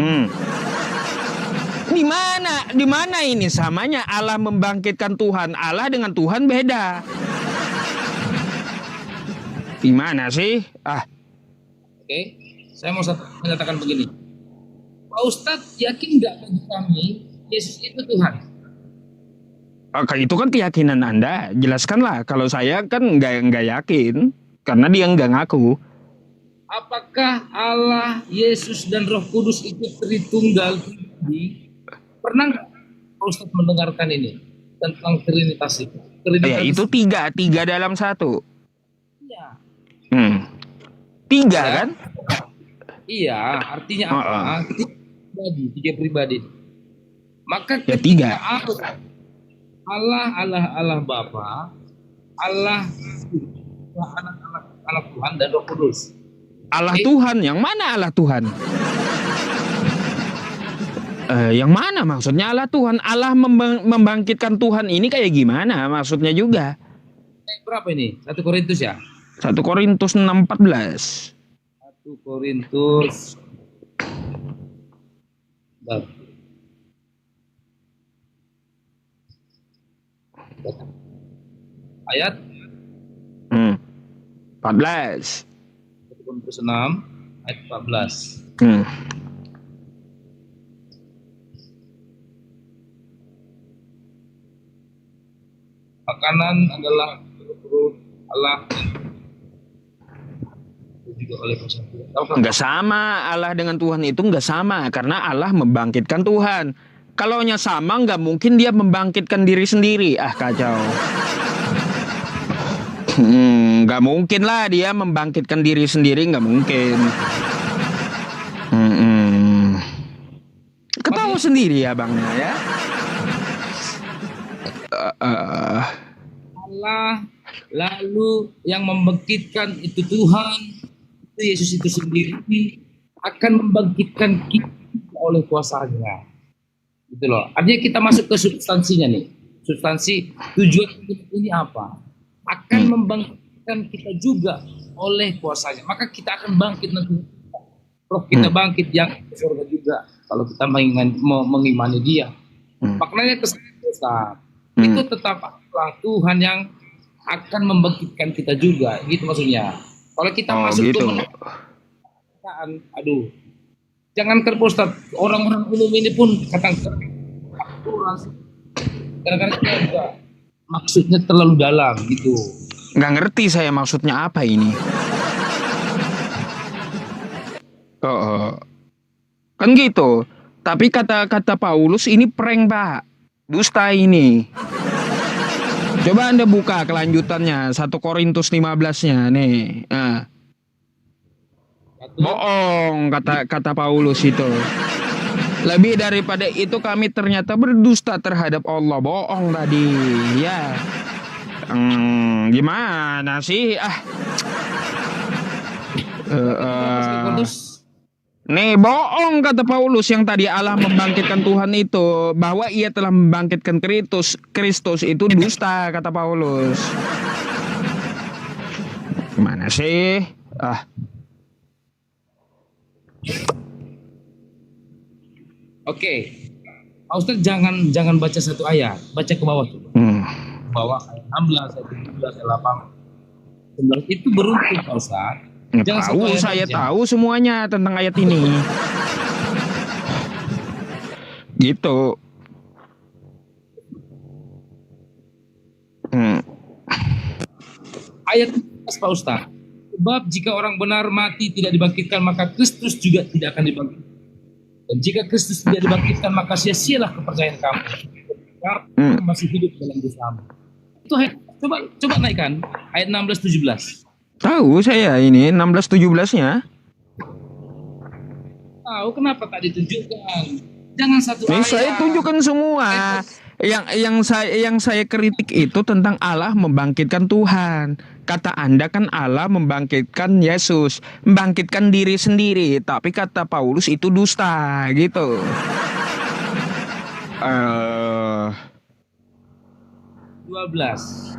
Di mana ini samanya Allah membangkitkan Tuhan? Allah dengan Tuhan beda. Di mana sih? Oke, saya mau menyatakan begini. Pak Ustadz yakin nggak bagi kami Yesus itu Tuhan? Itu kan keyakinan Anda. Jelaskanlah. Kalau saya kan nggak yakin karena dia nggak ngaku. Apakah Allah, Yesus dan Roh Kudus itu Tritunggal? Pernah nggak Pak Ustadz mendengarkan ini tentang Trinitas itu? Ya, itu tiga dalam satu. Iya. Tiga kan? Iya, artinya apa? Tiga pribadi. Maka ya, tiga. Allah Bapa, Allah anak Tuhan dan Roh Kudus. Allah Tuhan, yang mana Allah Tuhan? Yang mana maksudnya Allah Tuhan? Allah membangkitkan Tuhan ini kayak gimana maksudnya juga? Berapa ini? 1 Korintus ya? 1 Korintus 6:14. 1 Korintus. Ayat 14. 1 Korintus 6 ayat 14. Makanan adalah Allah juga oleh enggak sama. Allah dengan Tuhan itu enggak sama karena Allah membangkitkan Tuhan. Kalaunya sama enggak mungkin dia membangkitkan diri sendiri. Kacau. Enggak mungkin lah dia membangkitkan diri sendiri, enggak mungkin. Ketawa sendiri ya bangnya ya. Allah lalu yang membangkitkan itu Tuhan, itu Yesus itu sendiri akan membangkitkan kita oleh kuasanya. Gitu loh. Artinya kita masuk ke substansinya nih. substansi tujuan ini apa? Akan membangkitkan kita juga oleh kuasanya. Maka kita akan bangkit nanti. Roh kita bangkit yang ke surga juga kalau kita mengimani Dia. Maknanya kesan itu tetaplah Tuhan yang akan membangkitkan kita juga, gitu maksudnya. Kalau kita masuk gitu. ke aduh, jangan Ustaz, orang-orang umum ini pun kadang-kadang juga maksudnya terlalu dalam gitu. Nggak ngerti saya maksudnya apa ini. Kan gitu. Tapi kata Paulus ini prank, Pak. Dusta ini. Coba Anda buka kelanjutannya 1 Korintus 15-nya nih. Nah. Bohong kata Paulus itu. Lebih daripada itu kami ternyata berdusta terhadap Allah. Bohong tadi. Ya. Gimana sih? Nih bohong kata Paulus yang tadi Allah membangkitkan Tuhan itu, bahwa Ia telah membangkitkan Kristus itu dusta kata Paulus. Gimana sih? Oke. Pak Ustadz jangan baca satu ayat, baca ke bawah tuh. Bawah ayat 16, ayat 17, ayat 18. Itu beruntun Pak Ustadz. Saya tahu semuanya tentang ayat ini. Gitu. Ayat Pak Ustaz. Sebab jika orang benar mati tidak dibangkitkan, maka Kristus juga tidak akan dibangkitkan. Dan jika Kristus tidak dibangkitkan, maka sia-sialah kepercayaan kamu. Karena masih hidup dalam dosamu. Itu coba naikkan ayat 16-17. Tahu saya ini 16-17-nya. Tahu kenapa tak ditunjukkan? Jangan satu ayat. Saya tunjukkan semua. Yang saya kritik itu tentang Allah membangkitkan Tuhan. Kata Anda kan Allah membangkitkan Yesus, membangkitkan diri sendiri. Tapi kata Paulus itu dusta, gitu. Uh, 12.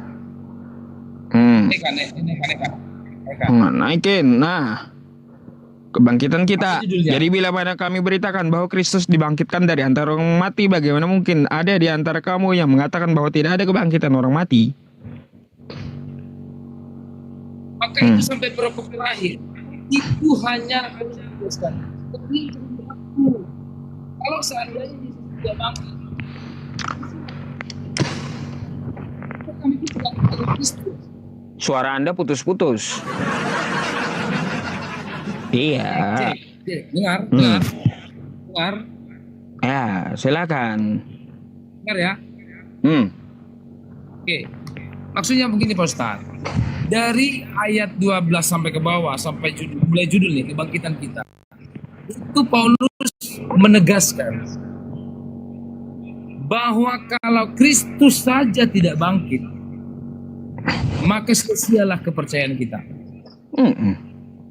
Naikin. Nah, kebangkitan kita. Jadi bila mana kami beritakan bahwa Kristus dibangkitkan dari antara orang mati, bagaimana mungkin ada di antara kamu yang mengatakan bahwa tidak ada kebangkitan orang mati? Maka itu sampai berapa terakhir itu hanya jelaskan. Kalau seandainya tidak bangkit, kami tidak akan Kristus. Suara Anda putus-putus. Iya. Dengar. Ya, silakan. Dengar ya. Oke. Maksudnya begini Pak Ustaz. Dari ayat 12 sampai ke bawah sampai mulai judul nih, kebangkitan kita. Itu Paulus menegaskan bahwa kalau Kristus saja tidak bangkit, maka sia-sialah kepercayaan kita.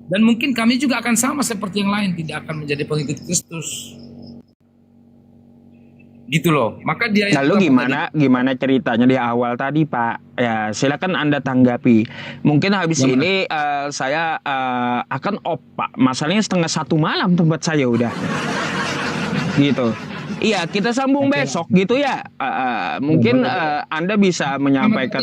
Dan mungkin kami juga akan sama seperti yang lain, tidak akan menjadi pengikut Kristus. Gitu loh. Maka dia. Lalu gimana ceritanya di awal tadi, Pak? Ya, silakan Anda tanggapi. Mungkin habis ini saya akan Pak. Masalahnya 1:30 malam tempat saya udah. Gitu. Iya, kita sambung besok gitu ya. Mungkin Anda bisa menyampaikan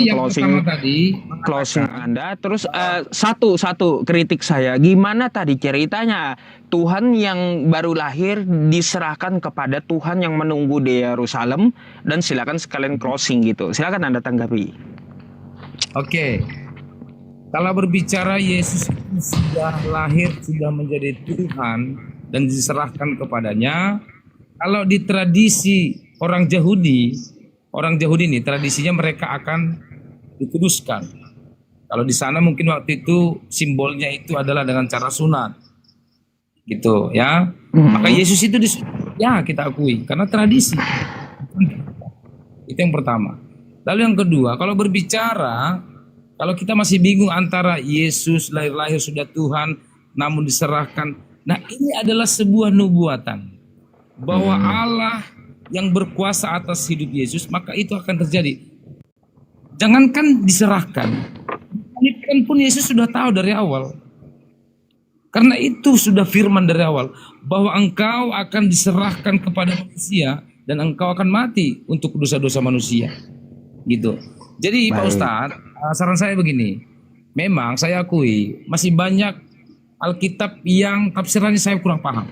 closing Anda. Terus satu kritik saya, gimana tadi ceritanya Tuhan yang baru lahir diserahkan kepada Tuhan yang menunggu di Yerusalem, dan silakan sekalian closing gitu. Silakan Anda tanggapi. Oke. Kalau berbicara Yesus sudah lahir, sudah menjadi Tuhan dan diserahkan kepadanya. Kalau di tradisi orang Yahudi ini tradisinya mereka akan dikuduskan. Kalau di sana mungkin waktu itu simbolnya itu adalah dengan cara sunat, gitu ya. Maka Yesus itu ya kita akui karena tradisi. Itu yang pertama. Lalu yang kedua, kalau berbicara, kalau kita masih bingung antara Yesus lahir sudah Tuhan namun diserahkan. Nah ini adalah sebuah nubuatan. Bahwa Allah yang berkuasa atas hidup Yesus, maka itu akan terjadi. Jangankan diserahkan, kan pun Yesus sudah tahu dari awal. Karena itu sudah firman dari awal bahwa engkau akan diserahkan kepada manusia dan engkau akan mati untuk dosa-dosa manusia. Gitu. Jadi Pak Ustadz, saran saya begini. Memang saya akui masih banyak Alkitab yang tafsirannya saya kurang paham.